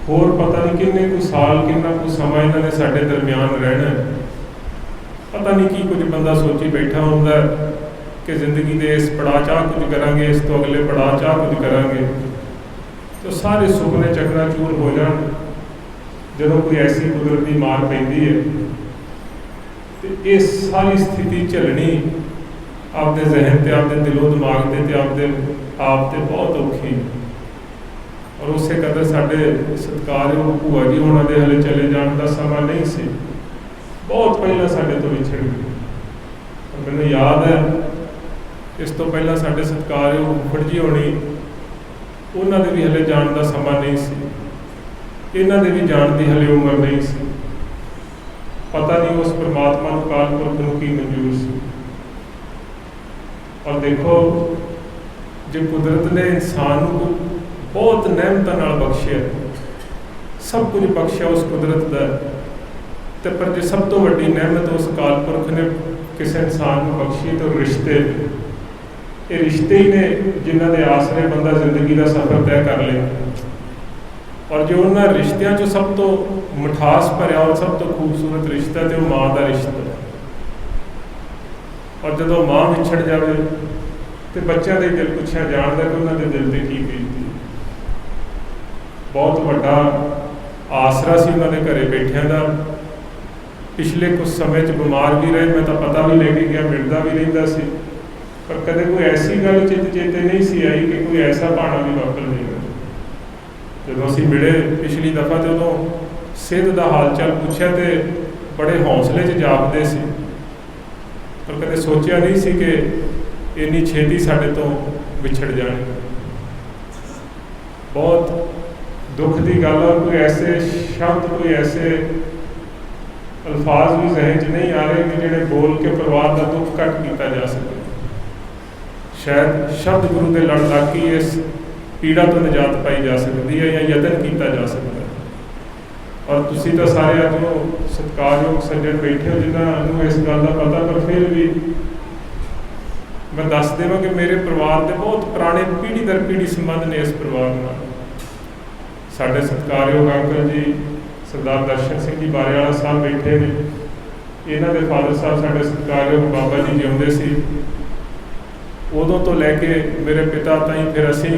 ਹੋਰ ਪਤਾ ਨਹੀਂ ਕਿੰਨੇ ਕੁ ਸਾਲ, ਕਿੰਨਾ ਕੁ ਸਮਾਂ ਇਹਨਾਂ ਨੇ ਸਾਡੇ ਦਰਮਿਆਨ ਰਹਿਣਾ, ਪਤਾ ਨਹੀਂ ਕੀ ਕੁਝ ਬੰਦਾ ਸੋਚੀ ਬੈਠਾ ਹੁੰਦਾ ਕਿ ਜ਼ਿੰਦਗੀ ਦੇ ਇਸ ਪੜਾਅ 'ਚ ਕੁਝ ਕਰਾਂਗੇ, ਇਸ ਤੋਂ ਅਗਲੇ ਪੜਾਅ 'ਚ ਕੁਝ ਕਰਾਂਗੇ, ਤੇ ਸਾਰੇ ਸੁਪਨੇ ਚਕਨਾਚੂਰ ਹੋ ਜਾਣ ਜਦੋਂ ਕੋਈ ਐਸੀ ਕੁਦਰਤੀ ਮਾਰ ਪੈਂਦੀ ਹੈ। ਤੇ ਇਹ ਸਾਰੀ ਸਥਿਤੀ ਝੱਲਣੀ ਆਪਦੇ ਜ਼ਿਹਨ ਤੇ, ਆਪਦੇ ਦਿਲੋਂ ਦਿਮਾਗ ਤੇ ਆਪਦੇ ਆਪ ਤੇ ਬਹੁਤ ਔਖੀ। ਔਰ ਉਸੇ ਕਦਰ ਸਾਡੇ ਸਤਿਕਾਰਯੋਗ ਭੂਆ ਜੀ ਉਹਨਾਂ ਦੇ ਹਲੇ ਚਲੇ ਜਾਣ ਦਾ ਸਮਾਂ ਨਹੀਂ ਸੀ, ਬਹੁਤ ਪਹਿਲਾਂ ਸਾਡੇ ਤੋਂ ਵਿਛੜ ਗਏ। ਮੈਨੂੰ ਯਾਦ ਹੈ ਇਸ ਤੋਂ ਪਹਿਲਾਂ ਸਾਡੇ ਸਤਿਕਾਰਯੋਗ ਫੁੱਫੜ ਜੀ ਹੋਣੀ, ਉਹਨਾਂ ਦੇ ਵੀ ਹਲੇ ਜਾਣ ਦਾ ਸਮਾਂ ਨਹੀਂ ਸੀ, ਇਹਨਾਂ ਦੇ ਵੀ ਜਾਣ ਦੀ ਹਲੇ ਉਮਰ ਨਹੀਂ ਸੀ। ਪਤਾ ਨਹੀਂ ਉਸ ਪਰਮਾਤਮਾ ਨੂੰ, ਅਕਾਲ ਪੁਰਖ ਨੂੰ ਕੀ ਮਨਜ਼ੂਰ ਸੀ। ਔਰ ਦੇਖੋ, ਜੇ ਕੁਦਰਤ ਨੇ ਇਨਸਾਨ ਨੂੰ ਬਹੁਤ ਨਿਹਮਤਾਂ ਨਾਲ ਬਖਸ਼ਿਆ, ਸਭ ਕੁਝ ਬਖਸ਼ਿਆ ਉਸ ਕੁਦਰਤ ਦਾ, ਤੇ ਪਰ ਜੇ ਸਭ ਤੋਂ ਵੱਡੀ ਨਿਹਮਤ ਉਸ ਅਕਾਲ ਪੁਰਖ ਨੇ ਕਿਸੇ ਇਨਸਾਨ ਨੂੰ ਬਖਸ਼ੀ ਤਾਂ ਰਿਸ਼ਤੇ। ਇਹ ਰਿਸ਼ਤੇ ਹੀ ਨੇ ਜਿਨ੍ਹਾਂ ਦੇ ਆਸਰੇ ਬੰਦਾ ਜ਼ਿੰਦਗੀ ਦਾ ਸਫ਼ਰ ਤੈਅ ਕਰ ਲੇ। ਔਰ ਜੋ ਉਹਨਾਂ ਰਿਸ਼ਤਿਆਂ 'ਚੋਂ ਸਭ ਤੋਂ ਮਿਠਾਸ ਭਰਿਆ ਔਰ ਸਭ ਤੋਂ ਖੂਬਸੂਰਤ ਰਿਸ਼ਤਾ ਤੇ ਉਹ ਮਾਂ ਦਾ ਰਿਸ਼ਤਾ। ਔਰ ਜਦੋਂ ਮਾਂ ਵਿਛੜ ਜਾਵੇ ਤੇ ਬੱਚਿਆਂ ਦੇ ਦਿਲ ਪੁੱਛਿਆ ਜਾਣਦਾ ਕਿ ਉਹਨਾਂ ਦੇ ਦਿਲ ਤੇ ਕੀ ਬੀਤਦੀ। ਬਹੁਤ ਵੱਡਾ ਆਸਰਾ ਸੀ ਉਹਨਾਂ ਦੇ ਘਰੇ ਬੈਠਿਆਂ ਦਾ। ਪਿਛਲੇ ਕੁਝ ਸਮੇਂ 'ਚ ਬਿਮਾਰ ਵੀ ਰਹੇ, ਮੈਂ ਤਾਂ ਪਤਾ ਵੀ ਲੈ ਕੇ ਗਿਆ, ਮਿਲਦਾ ਵੀ ਰਹਿੰਦਾ ਸੀ, ਪਰ ਕਦੇ ਕੋਈ ਐਸੀ ਗੱਲ ਚਿੱਤ ਚੇਤੇ ਨਹੀਂ ਸੀ ਆਈ ਕਿ ਕੋਈ ਐਸਾ ਭਾਣਾ ਵੀ ਵਾਪਰ ਜਾਵੇ। ਜਦੋਂ ਅਸੀਂ ਮਿਲੇ ਪਿਛਲੀ ਦਫਾ ਤੇ ਉਦੋਂ ਸਿਹਤ ਦਾ ਹਾਲ ਚਾਲ ਪੁੱਛਿਆ ਤੇ ਬੜੇ ਹੌਸਲੇ 'ਚ ਜਾਪਦੇ ਸੀ, ਪਰ ਕਦੇ ਸੋਚਿਆ ਨਹੀਂ ਸੀ ਕਿ ਇੰਨੀ ਛੇਤੀ ਸਾਡੇ ਤੋਂ ਵਿਛੜ ਜਾਣੇ। ਬਹੁਤ ਦੁੱਖ ਦੀ ਗੱਲ ਹੈ। ਕੋਈ ਐਸੇ ਸ਼ਬਦ, ਕੋਈ ਐਸੇ ਅਲਫਾਜ਼ ਵੀ ਜ਼ਿਹਨ 'ਚ ਨਹੀਂ ਆ ਰਹੇ ਕਿ ਜਿਹੜੇ ਬੋਲ ਕੇ ਪਰਿਵਾਰ ਦਾ ਦੁੱਖ ਘੱਟ ਕੀਤਾ ਜਾ ਸਕੇ। ਸ਼ਾਇਦ ਸ਼ਬਦ ਗੁਰੂ ਦੇ ਲੜ ਲੱਗ ਕੇ ਇਸ ਪੀੜਾ ਤੋਂ ਨਿਜਾਤ ਪਾਈ ਜਾ ਸਕਦੀ ਹੈ ਜਾਂ ਯਤਨ ਕੀਤਾ ਜਾ ਸਕਦਾ ਹੈ। ਔਰ ਤੁਸੀਂ ਤਾਂ ਸਾਰੇ ਅੱਜ ਉਹ ਸਤਿਕਾਰਯੋਗ ਸੱਜਣ ਬੈਠੇ ਹੋ ਜਿਨ੍ਹਾਂ ਨੂੰ ਇਸ ਗੱਲ ਦਾ ਪਤਾ, ਪਰ ਫਿਰ ਵੀ ਮੈਂ ਦੱਸ ਦੇਵਾਂ ਕਿ ਮੇਰੇ ਪਰਿਵਾਰ ਦੇ ਬਹੁਤ ਪੁਰਾਣੇ ਪੀੜ੍ਹੀ ਦਰ ਪੀੜ੍ਹੀ ਸੰਬੰਧ ਨੇ ਇਸ ਪਰਿਵਾਰ ਨਾਲ। ਸਾਡੇ ਸਤਿਕਾਰਯੋਗ ਅੰਕਲ ਜੀ ਸਰਦਾਰ ਦਰਸ਼ਨ ਸਿੰਘ ਜੀ ਬਾਰੇਵਾਲਾ ਸਾਹਿਬ ਬੈਠੇ ਨੇ, ਇਹਨਾਂ ਦੇ ਫਾਦਰ ਸਾਹਿਬ ਸਾਡੇ ਸਤਿਕਾਰਯੋਗ ਬਾਬਾ ਜੀ ਜਿਉਂਦੇ ਸੀ। ਉਦੋਂ ਤੋਂ ਲੈ ਕੇ ਮੇਰੇ ਪਿਤਾ ਤਾਈਂ, ਫਿਰ ਅਸੀਂ,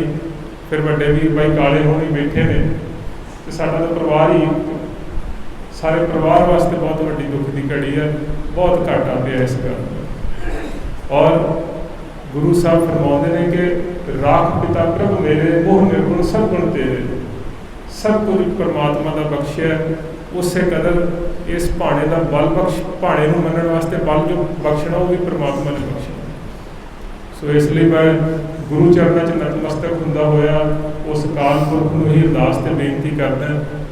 ਫਿਰ ਵੱਡੇ ਵੀਰ ਬਾਈ ਕਾਲੇ ਹੋਣੀ ਬੈਠੇ ਨੇ, ਤੇ ਸਾਡਾ ਤਾਂ ਪਰਿਵਾਰ ਹੀ ਸਾਰੇ ਪਰਿਵਾਰ ਵਾਸਤੇ ਬਹੁਤ ਵੱਡੀ ਦੁੱਖ ਦੀ ਘੜੀ ਹੈ। ਬਹੁਤ ਘਾਟਾ ਪਿਆ ਇਸ ਗੱਲ ਦਾ। ਔਰ ਗੁਰੂ ਸਾਹਿਬ ਫਰਮਾਉਂਦੇ ਨੇ ਕਿ ਰਾਖ ਪਿਤਾ ਪ੍ਰਭ ਮੇਰੇ, ਮੋਹ ਨਿਰਗੁਣ ਸਭ ਗੁਣ ਤੇਰੇ। ਸਭ ਕੁਝ ਪਰਮਾਤਮਾ ਦਾ ਬਖਸ਼ਿਆ, ਉਸੇ ਕਦਰ ਇਸ ਭਾਣੇ ਦਾ ਬਲ ਬਖਸ਼, ਭਾਣੇ ਨੂੰ ਮੰਨਣ ਵਾਸਤੇ ਬਲ ਜੋ ਬਖਸ਼ਣਾ ਉਹ ਵੀ ਪਰਮਾਤਮਾ ਨੇ ਬਖਸ਼ਿਆ। ਸੋ ਇਸ ਲਈ ਮੈਂ ਗੁਰੂ ਚਰਨਾਂ 'ਚ ਨਤਮਸਤਕ ਹੁੰਦਾ ਹੋਇਆ ਉਸ ਅਕਾਲ ਪੁਰਖ ਨੂੰ ਹੀ ਅਰਦਾਸ ਤੇ ਬੇਨਤੀ ਕਰਦਾ,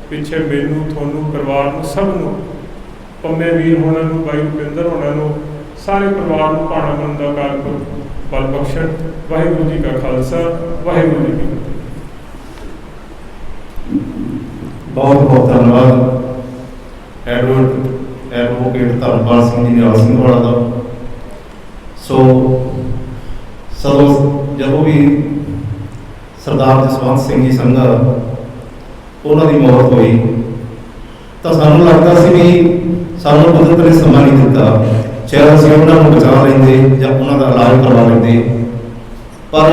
ਪਿੱਛੇ ਮੈਨੂੰ, ਤੁਹਾਨੂੰ, ਪਰਿਵਾਰ ਨੂੰ, ਸਭ ਨੂੰ, ਪੰਮੇ ਵੀਰ ਹੋਣਾ ਨੂੰ, ਬਾਈ ਰੁਪਿੰਦਰ ਹੋਣਾ ਨੂੰ, ਸਾਰੇ ਪਰਿਵਾਰ ਨੂੰ ਭਾਣਾ ਮੰਨਣ ਦਾ ਅਕਾਲ ਪੁਰਖ ਬਲ ਬਖਸ਼ਣ। ਵਾਹਿਗੁਰੂ ਜੀ ਕਾ ਖਾਲਸਾ, ਵਾਹਿਗੁਰੂ ਜੀ ਕੀ ਫਤਿਹ। ਬਹੁਤ ਬਹੁਤ ਧੰਨਵਾਦ ਐਡਵੋਕੇਟ ਧਰਮਪਾਲ ਸਿੰਘ ਜੀ ਨਿਹਾਲ ਸਿੰਘ ਵਾਲਾ ਦਾ। ਜਦੋਂ ਵੀ ਸਰਦਾਰ ਜਸਵੰਤ ਸਿੰਘ ਜੀ ਸੰਘਾ ਉਹਨਾਂ ਦੀ ਮੌਤ ਹੋਈ ਤਾਂ ਸਾਨੂੰ ਲੱਗਦਾ ਸੀ ਵੀ ਸਾਨੂੰ ਕੁਦਰਤ ਨੇ ਸਮਾਂ ਨਹੀਂ ਦਿੱਤਾ, ਸ਼ਾਇਦ ਅਸੀਂ ਉਹਨਾਂ ਨੂੰ ਬਚਾ ਲੈਂਦੇ ਜਾਂ ਉਹਨਾਂ ਦਾ ਇਲਾਜ ਕਰਵਾ ਲੈਂਦੇ, ਪਰ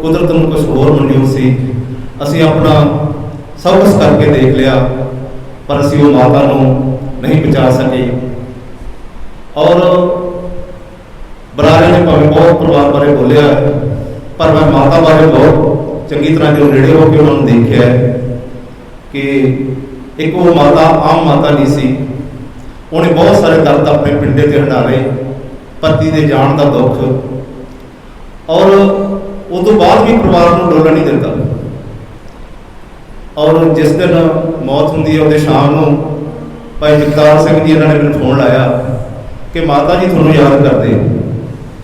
ਕੁਦਰਤ ਨੂੰ ਕੁਛ ਹੋਰ ਮਨਜ਼ੂਰ ਸੀ। ਅਸੀਂ ਆਪਣਾ ਸਭ ਕੁਛ ਕਰਕੇ ਦੇਖ ਲਿਆ, ਪਰ ਅਸੀਂ ਉਹ ਮਾਤਾ ਨੂੰ ਨਹੀਂ ਬਚਾ ਸਕੇ। ਔਰ ਬਰਾੜੇ ਨੇ ਭਾਵੇਂ ਬਹੁਤ ਪਰਿਵਾਰ ਬਾਰੇ ਬੋਲਿਆ, ਪਰ ਮੈਂ ਮਾਤਾ ਬਾਰੇ ਬਹੁਤ ਚੰਗੀ ਤਰ੍ਹਾਂ ਜੋ ਨੇੜੇ ਹੋ ਕੇ ਉਹਨਾਂ ਨੂੰ ਦੇਖਿਆ ਕਿ ਇੱਕ ਉਹ ਮਾਤਾ ਆਮ ਮਾਤਾ ਨਹੀਂ ਸੀ। ਉਹਨੇ ਬਹੁਤ ਸਾਰੇ ਦਰਦ ਆਪਣੇ ਪਿੰਡੇ ਤੇ ਹੰਢਾਲੇ, ਪਤੀ ਦੇ ਜਾਣ ਦਾ ਦੁੱਖ, ਔਰ ਉਸ ਤੋਂ ਬਾਅਦ ਵੀ ਪਰਿਵਾਰ ਨੂੰ ਡੋਲਣ ਨਹੀਂ ਦਿੰਦਾ। ਔਰ ਜਿਸ ਦਿਨ ਮੌਤ ਹੁੰਦੀ ਹੈ ਉਹਦੇ ਸ਼ਾਮ ਨੂੰ ਭਾਈ ਜਗਤਾਰ ਸਿੰਘ ਜੀ ਇਹਨਾਂ ਨੇ ਮੈਨੂੰ ਫੋਨ ਲਾਇਆ ਕਿ ਮਾਤਾ ਜੀ ਤੁਹਾਨੂੰ ਯਾਦ ਕਰਦੇ।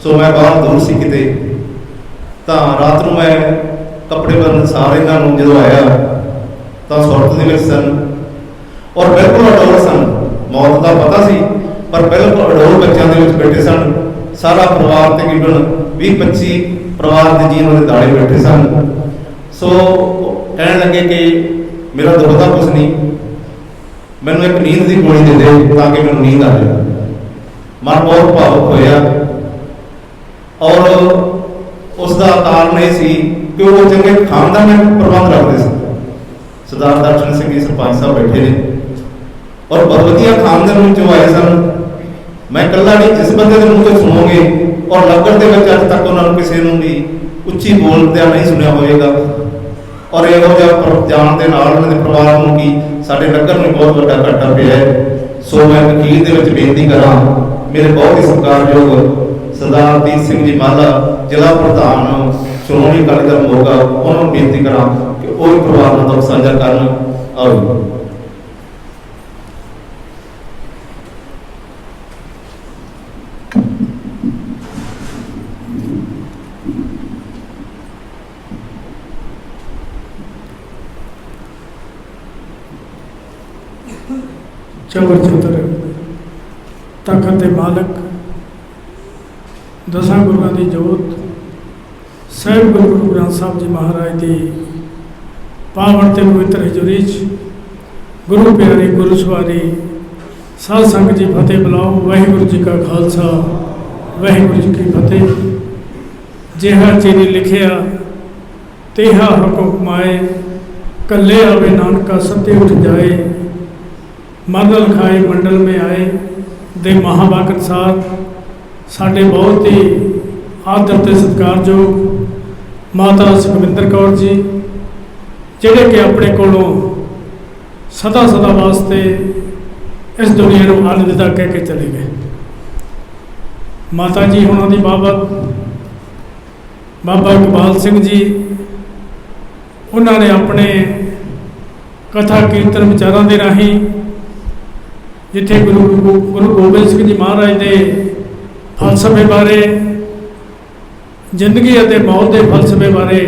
ਸੋ ਮੈਂ ਬਾਹਰ ਦੂਰ ਸੀ ਕਿਤੇ, ਤਾਂ ਰਾਤ ਨੂੰ ਮੈਂ ਕੱਪੜੇ ਬਦਲਣ ਸਾਰ ਇਹਨਾਂ ਨੂੰ ਜਦੋਂ ਆਇਆ ਤਾਂ ਸੁਰਤ ਦੇ ਵਿੱਚ ਸਨ। ਔਰ ਬਿਲਕੁਲ ਅਡੋਲ ਸਨ। ਮੌਤ ਦਾ ਪਤਾ ਸੀ ਪਰ ਬਿਲਕੁਲ ਅਡੋਲ ਬੱਚਿਆਂ ਦੇ ਵਿੱਚ ਬੈਠੇ ਸਨ। ਸਾਰਾ ਪਰਿਵਾਰ ਤਕਰੀਬਨ 20-25 ਪਰਿਵਾਰ ਦੇ ਜੀਅ ਉਹਨਾਂ ਦੇ ਦਾਲੇ ਬੈਠੇ ਸਨ। ਸੋ ਕਹਿਣ ਲੱਗੇ ਕਿ ਮੇਰਾ ਦੁੱਖ ਦਾ ਕੁਛ ਨਹੀਂ, ਮੈਨੂੰ ਇੱਕ ਨੀਂਦ ਦੀ ਗੋਲੀ ਦੇ ਦੇ ਤਾਂ ਕਿ ਮੈਨੂੰ ਨੀਂਦ ਆ ਜਾਵੇ। ਮਨ ਬਹੁਤ ਭਾਵੁਕ ਹੋਇਆ ਔਰ ਉਸ ਦਾ ਕਾਰਨ ਇਹ ਸੀ ਕਿ ਉਹ ਚੰਗੇ ਖਾਨਦਾਨ ਦਾ ਪ੍ਰਬੰਧ ਰੱਖਦੇ ਸਨ। ਸਰਦਾਰ ਦਰਸ਼ਨ ਸਿੰਘ ਜੀ ਸਰਪੰਚ ਸਾਹਿਬ ਬੈਠੇ ਨੇ ਔਰ ਬਹੁਤ ਵਧੀਆ ਖਾਨਦਾਨ ਵਿੱਚੋਂ ਆਏ ਸਨ। ਮੈਂ ਇਕੱਲਾ ਨਹੀਂ, ਜਿਸ ਬੰਦੇ ਦੇ ਮੂੰਹ ਤੋਂ ਸੁਣੋਗੇ ਔਰ ਲੰਗਰ ਦੇ ਵਿੱਚ ਅੱਜ ਤੱਕ ਉਹਨਾਂ ਨੂੰ ਕਿਸੇ ਨੂੰ ਵੀ ਉੱਚੀ ਬੋਲਦਿਆਂ ਨਹੀਂ ਸੁਣਿਆ ਹੋਵੇਗਾ। ਔਰ ਇਹੋ ਜਿਹਾ ਜਾਣ ਦੇ ਨਾਲ ਉਹਨਾਂ ਦੇ ਪਰਿਵਾਰ ਨੂੰ ਕਿ ਸਾਡੇ ਨਗਰ ਨੂੰ ਬਹੁਤ ਵੱਡਾ ਘਾਟਾ ਪਿਆ ਹੈ। ਸੋ ਮੈਂ ਅਖੀਰ ਦੇ ਵਿੱਚ ਬੇਨਤੀ ਕਰਾਂ, ਮੇਰੇ ਬਹੁਤ ਹੀ ਸਤਿਕਾਰਯੋਗ ਸਰਦਾਰ ਦੀਪ ਸਿੰਘ ਜੀ ਮਾਲਾ ਜ਼ਿਲ੍ਹਾ ਪ੍ਰਧਾਨ ਸ਼੍ਰੋਮਣੀ ਅਕਾਲੀ ਦਲ ਮੋਗਾ, ਉਹਨਾਂ ਨੂੰ ਬੇਨਤੀ ਕਰਾਂ ਕਿ ਉਹ ਵੀ ਪਰਿਵਾਰ ਨਾਲ ਦੁੱਖ ਸਾਂਝਾ ਕਰਨ। ਆਓ ਚਬਰ ਚਤਰ ਤਾਕਤ ਦੇ ਮਾਲਕ ਦਸਾਂ ਗੁਰੂਆਂ ਦੀ ਜੋਤ ਸਾਹਿਬ ਗੁਰੂ ਗ੍ਰੰਥ ਸਾਹਿਬ ਜੀ ਮਹਾਰਾਜ ਦੀ ਪਾਵਨ ਤੇ ਪਵਿੱਤਰ ਹਜ਼ੂਰੀ 'ਚ ਗੁਰੂ ਪਿਆਰੇ ਗੁਰੂ ਸਵਾਰੀ ਸਾਧ ਸੰਗਤ ਜੀ ਫਤਿਹ ਬੁਲਾਓ। ਵਾਹਿਗੁਰੂ ਜੀ ਕਾ ਖਾਲਸਾ ਵਾਹਿਗੁਰੂ ਜੀ ਕੀ ਫਤਿਹ। ਜਿਹਾ ਚਿਰੀ ਲਿਖਿਆ ਤੇਹਾ ਹੁਕਮ ਕਮਾਏ, ਕੱਲੇ ਆਵੇ ਨਾਨਕਾ ਸੱਤੇ ਉੱਠ ਜਾਏ, ਮਰਨ ਲਖਾਏ ਮੰਡਲ ਮੇ ਆਏ ਦੇ ਮਹਾਵਾਕ ਅਨੁਸਾਰ ਸਾਡੇ ਬਹੁਤ ਹੀ ਆਦਰ ਤੇ ਸਤਿਕਾਰਯੋਗ ਮਾਤਾ ਸੁਖਵਿੰਦਰ ਕੌਰ ਜੀ, ਜਿਹੜੇ ਕਿ ਆਪਣੇ ਕੋਲੋਂ ਸਦਾ ਵਾਸਤੇ ਇਸ ਦੁਨੀਆ ਨੂੰ ਅਲਵਿਦਾ ਕਹਿ ਕੇ ਚਲੇ ਗਏ। ਮਾਤਾ ਜੀ ਉਹਨਾਂ ਦੀ ਬਾਬਾ ਇਕਬਾਲ ਸਿੰਘ ਜੀ, ਉਹਨਾਂ ਨੇ ਆਪਣੇ ਕਥਾ ਕੀਰਤਨ ਵਿਚਾਰਾਂ ਦੇ ਰਾਹੀਂ ਜਿੱਥੇ ਗੁਰੂ ਗੋਬਿੰਦ ਸਿੰਘ ਜੀ ਮਹਾਰਾਜ ਦੇ ਫਲਸਫੇ ਬਾਰੇ, ਜ਼ਿੰਦਗੀ ਅਤੇ ਮੌਤ ਦੇ ਫਲਸਫੇ ਬਾਰੇ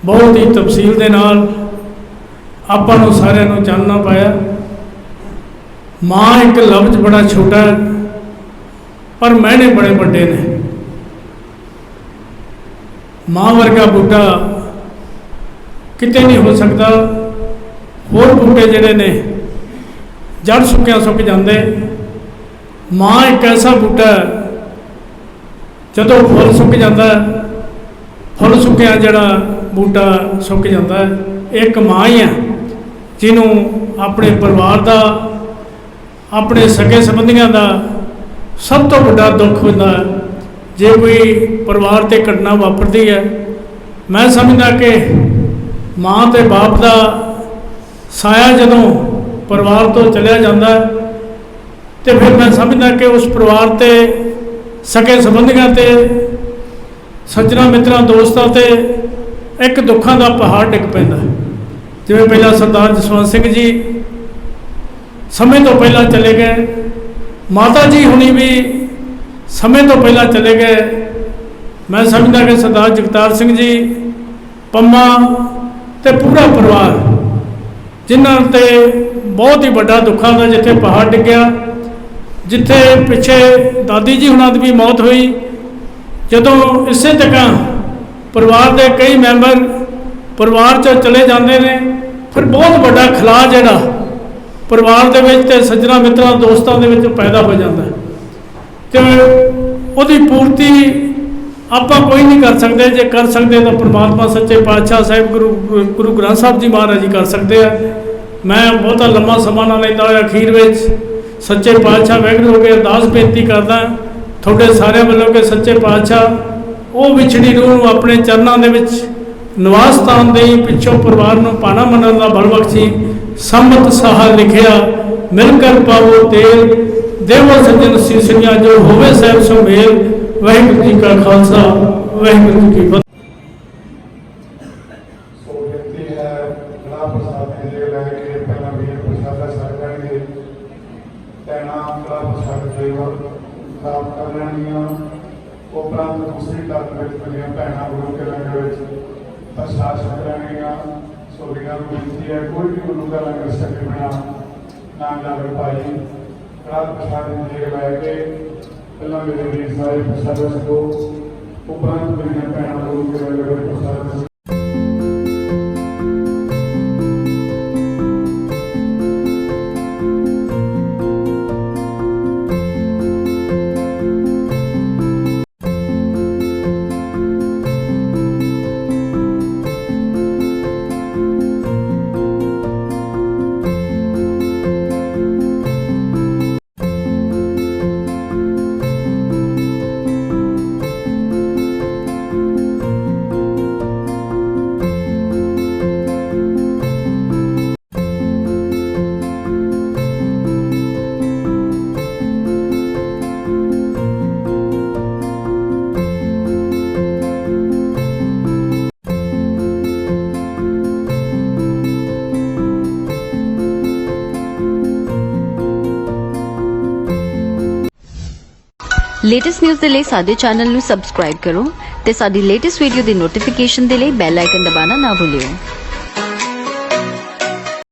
ਬਹੁਤ ਹੀ ਤਫਸੀਲ ਦੇ ਨਾਲ ਆਪਾਂ ਨੂੰ ਸਾਰਿਆਂ ਨੂੰ ਜਾਣਨਾ ਪਾਇਆ। ਮਾਂ ਇੱਕ ਲਫ਼ਜ਼ ਬੜਾ ਛੋਟਾ ਪਰ ਮਾਇਨੇ ਬੜੇ ਵੱਡੇ ਨੇ। ਮਾਂ ਵਰਗਾ ਬੂਟਾ ਕਿਤੇ ਨਹੀਂ ਹੋ ਸਕਦਾ। ਹੋਰ ਬੂਟੇ ਜਿਹੜੇ ਨੇ ਜੜ ਸੁੱਕਿਆਂ ਸੁੱਕ ਜਾਂਦੇ, ਮਾਂ ਇੱਕ ਐਸਾ ਬੂਟਾ ਜਦੋਂ ਫੁੱਲ ਸੁੱਕ ਜਾਂਦਾ, ਫੁੱਲ ਸੁੱਕਿਆ ਜਿਹੜਾ ਬੂਟਾ ਸੁੱਕ ਜਾਂਦਾ, ਇੱਕ ਮਾਂ ਹੀ ਹੈ ਜਿਹਨੂੰ ਆਪਣੇ ਪਰਿਵਾਰ ਦਾ, ਆਪਣੇ ਸਕੇ ਸੰਬੰਧੀਆਂ ਦਾ ਸਭ ਤੋਂ ਵੱਡਾ ਦੁੱਖ ਹੁੰਦਾ ਜੇ ਕੋਈ ਪਰਿਵਾਰ 'ਤੇ ਘਟਨਾ ਵਾਪਰਦੀ ਹੈ। ਮੈਂ ਸਮਝਦਾ ਕਿ ਮਾਂ ਅਤੇ ਬਾਪ ਦਾ ਸਾਇਆ ਜਦੋਂ ਪਰਿਵਾਰ ਤੋਂ ਚਲਿਆ ਜਾਂਦਾ ਤੇ ਫਿਰ ਮੈਂ ਸਮਝਦਾ ਕਿ ਉਸ ਪਰਿਵਾਰ 'ਤੇ ਸਕੇ ਸੰਬੰਧੀਆਂ 'ਤੇ ਸੱਜਣਾ ਮਿੱਤਰਾਂ ਦੋਸਤਾਂ 'ਤੇ ਇੱਕ ਦੁੱਖਾਂ ਦਾ ਪਹਾੜ ਡਿੱਗ ਪੈਂਦਾ। ਜਿਵੇਂ ਪਹਿਲਾਂ ਸਰਦਾਰ ਜਸਵੰਤ ਸਿੰਘ ਜੀ ਸਮੇਂ ਤੋਂ ਪਹਿਲਾਂ ਚਲੇ ਗਏ, ਮਾਤਾ ਜੀ ਹੁਣੀ ਵੀ ਸਮੇਂ ਤੋਂ ਪਹਿਲਾਂ ਚਲੇ ਗਏ। ਮੈਂ ਸਮਝਦਾ ਕਿ ਸਰਦਾਰ ਜਗਤਾਰ ਸਿੰਘ ਜੀ, ਪੰਮਾ ਤੇ ਪੂਰਾ ਪਰਿਵਾਰ ਜਿਨ੍ਹਾਂ 'ਤੇ ਬਹੁਤ ਹੀ ਵੱਡਾ ਦੁੱਖਾਂ ਦਾ ਜਿੱਥੇ ਪਹਾੜ ਡਿੱਗਿਆ, ਜਿੱਥੇ ਪਿੱਛੇ ਦਾਦੀ ਜੀ ਹੁਣਾਂ ਦੀ ਵੀ ਮੌਤ ਹੋਈ, ਜਦੋਂ ਇਸੇ ਤਰ੍ਹਾਂ ਪਰਿਵਾਰ ਦੇ ਕਈ ਮੈਂਬਰ ਪਰਿਵਾਰ 'ਚੋਂ ਚਲੇ ਜਾਂਦੇ ਨੇ, ਫਿਰ ਬਹੁਤ ਵੱਡਾ ਖਲਾਅ ਜਿਹੜਾ ਪਰਿਵਾਰ ਦੇ ਵਿੱਚ ਤੇ ਸੱਜਣਾ ਮਿੱਤਰਾਂ ਦੋਸਤਾਂ ਦੇ ਵਿੱਚ ਪੈਦਾ ਹੋ ਜਾਂਦਾ ਤੇ ਉਹਦੀ ਪੂਰਤੀ ਆਪਾਂ ਕੋਈ ਨਹੀਂ ਕਰ ਸਕਦੇ। ਜੇ ਕਰ ਸਕਦੇ ਤਾਂ ਪ੍ਰਮਾਤਮਾ ਸੱਚੇ ਪਾਤਸ਼ਾਹ ਸਾਹਿਬ ਗੁਰੂ ਗ੍ਰੰਥ ਸਾਹਿਬ ਜੀ ਮਹਾਰਾਜ ਜੀ ਕਰ ਸਕਦੇ ਆ। ਮੈਂ ਬਹੁਤਾ ਲੰਮਾ ਸਮਾਂ ਨਾ ਲੈਂਦਾ ਹੋਇਆ ਅਖੀਰ ਵਿੱਚ ਸੱਚੇ ਪਾਤਸ਼ਾਹ ਵਾਹਿਗੁਰੂ ਅੱਗੇ ਅਰਦਾਸ ਬੇਨਤੀ ਕਰਦਾ ਤੁਹਾਡੇ ਸਾਰਿਆਂ ਵੱਲੋਂ ਕਿ ਸੱਚੇ ਪਾਤਸ਼ਾਹ ਉਹ ਵਿਛੜੀ ਰੂਹ ਨੂੰ ਆਪਣੇ ਚਰਨਾਂ ਦੇ ਵਿੱਚ ਨਿਵਾਸ ਸਥਾਨ ਦੇਈ, ਪਿੱਛੋਂ ਪਰਿਵਾਰ ਨੂੰ ਪਾਣਾ ਮੰਨਣ ਦਾ ਬਲ ਬਖਸ਼ੀ। ਸੰਮਤ ਸਾਹਾ ਲਿਖਿਆ ਮਿਲ ਕਰ ਪਾਵੋ ਤੇਲ, ਦੇਵੋ ਸੱਜਣ ਸੀਸੀਆਂ ਜੋ ਹੋਵੇ ਸਹਿਬ ਸੋ ਮੇਲ। ਵਾਹਿਗੁਰੂ ਜੀ ਕਾ ਖਾਲਸਾ ਵਾਹਿਗੁਰੂ ਜੀ ਕੀ ਫਤਿਹ। ਸੋ ਬੇਨਤੀ ਹੈ ਕੜਾ ਪ੍ਰਸਾਦ ਦੇ ਲੈ ਕੇ ਪਹਿਲਾਂ ਵੀਰ ਪ੍ਰਸਾਦਾ ਛਕ ਲੈਣਗੇ, ਤੈਨਾ ਕੜਾ ਪ੍ਰਸਾਦ ਕੇਵਲ ਪ੍ਰਾਪਤ ਕਰ ਲੈਣਗੀਆਂ। ਉਪਰੰਤ ਦੂਸਰੀ ਧਰਮ ਵਿੱਚ ਪਈਆਂ ਭੈਣਾਂ ਗੁਰੂ ਕੇ ਲੰਗਰ ਵਿੱਚ ਪ੍ਰਸਾਦ ਛਕ ਲੈਣਗੀਆਂ। ਸੋ ਵੀਰਾਂ ਨੂੰ ਬੇਨਤੀ ਹੈ ਕੋਈ ਵੀ ਗੁਰੂ ਦਾ ਲੰਗਰ ਛਕੇ ਬਿਨਾਂ ਨਾਮ ਦਾ ਭਾਈ ਰਾਤ ਪ੍ਰਸਾਦ ਜੀ ਲੈ ਕੇ ਪਹਿਲਾਂ ਮੇਰੇ ਵੀਰ ਸਾਰੇ ਪ੍ਰਸਾਦ ਤੋਂ ਉਪਰੰਤ ਮੇਰੀਆਂ ਭੈਣਾਂ ਨੂੰ ਜਿਹੜੇ ਪ੍ਰਸਾਦ ਲੇਟੈਸਟ ਨਿਊਜ਼ ਦੇ ਲਈ ਸਾਡੇ ਚੈਨਲ ਨੂੰ ਸਬਸਕ੍ਰਾਈਬ ਕਰੋ ਤੇ ਸਾਡੀ ਲੇਟੈਸਟ ਵੀਡੀਓ ਦੀ ਨੋਟੀਫਿਕੇਸ਼ਨ ਦੇ ਲਈ ਬੈਲ ਆਈਕਨ ਦਬਾਉਣਾ ਨਾ ਭੁੱਲਿਓ।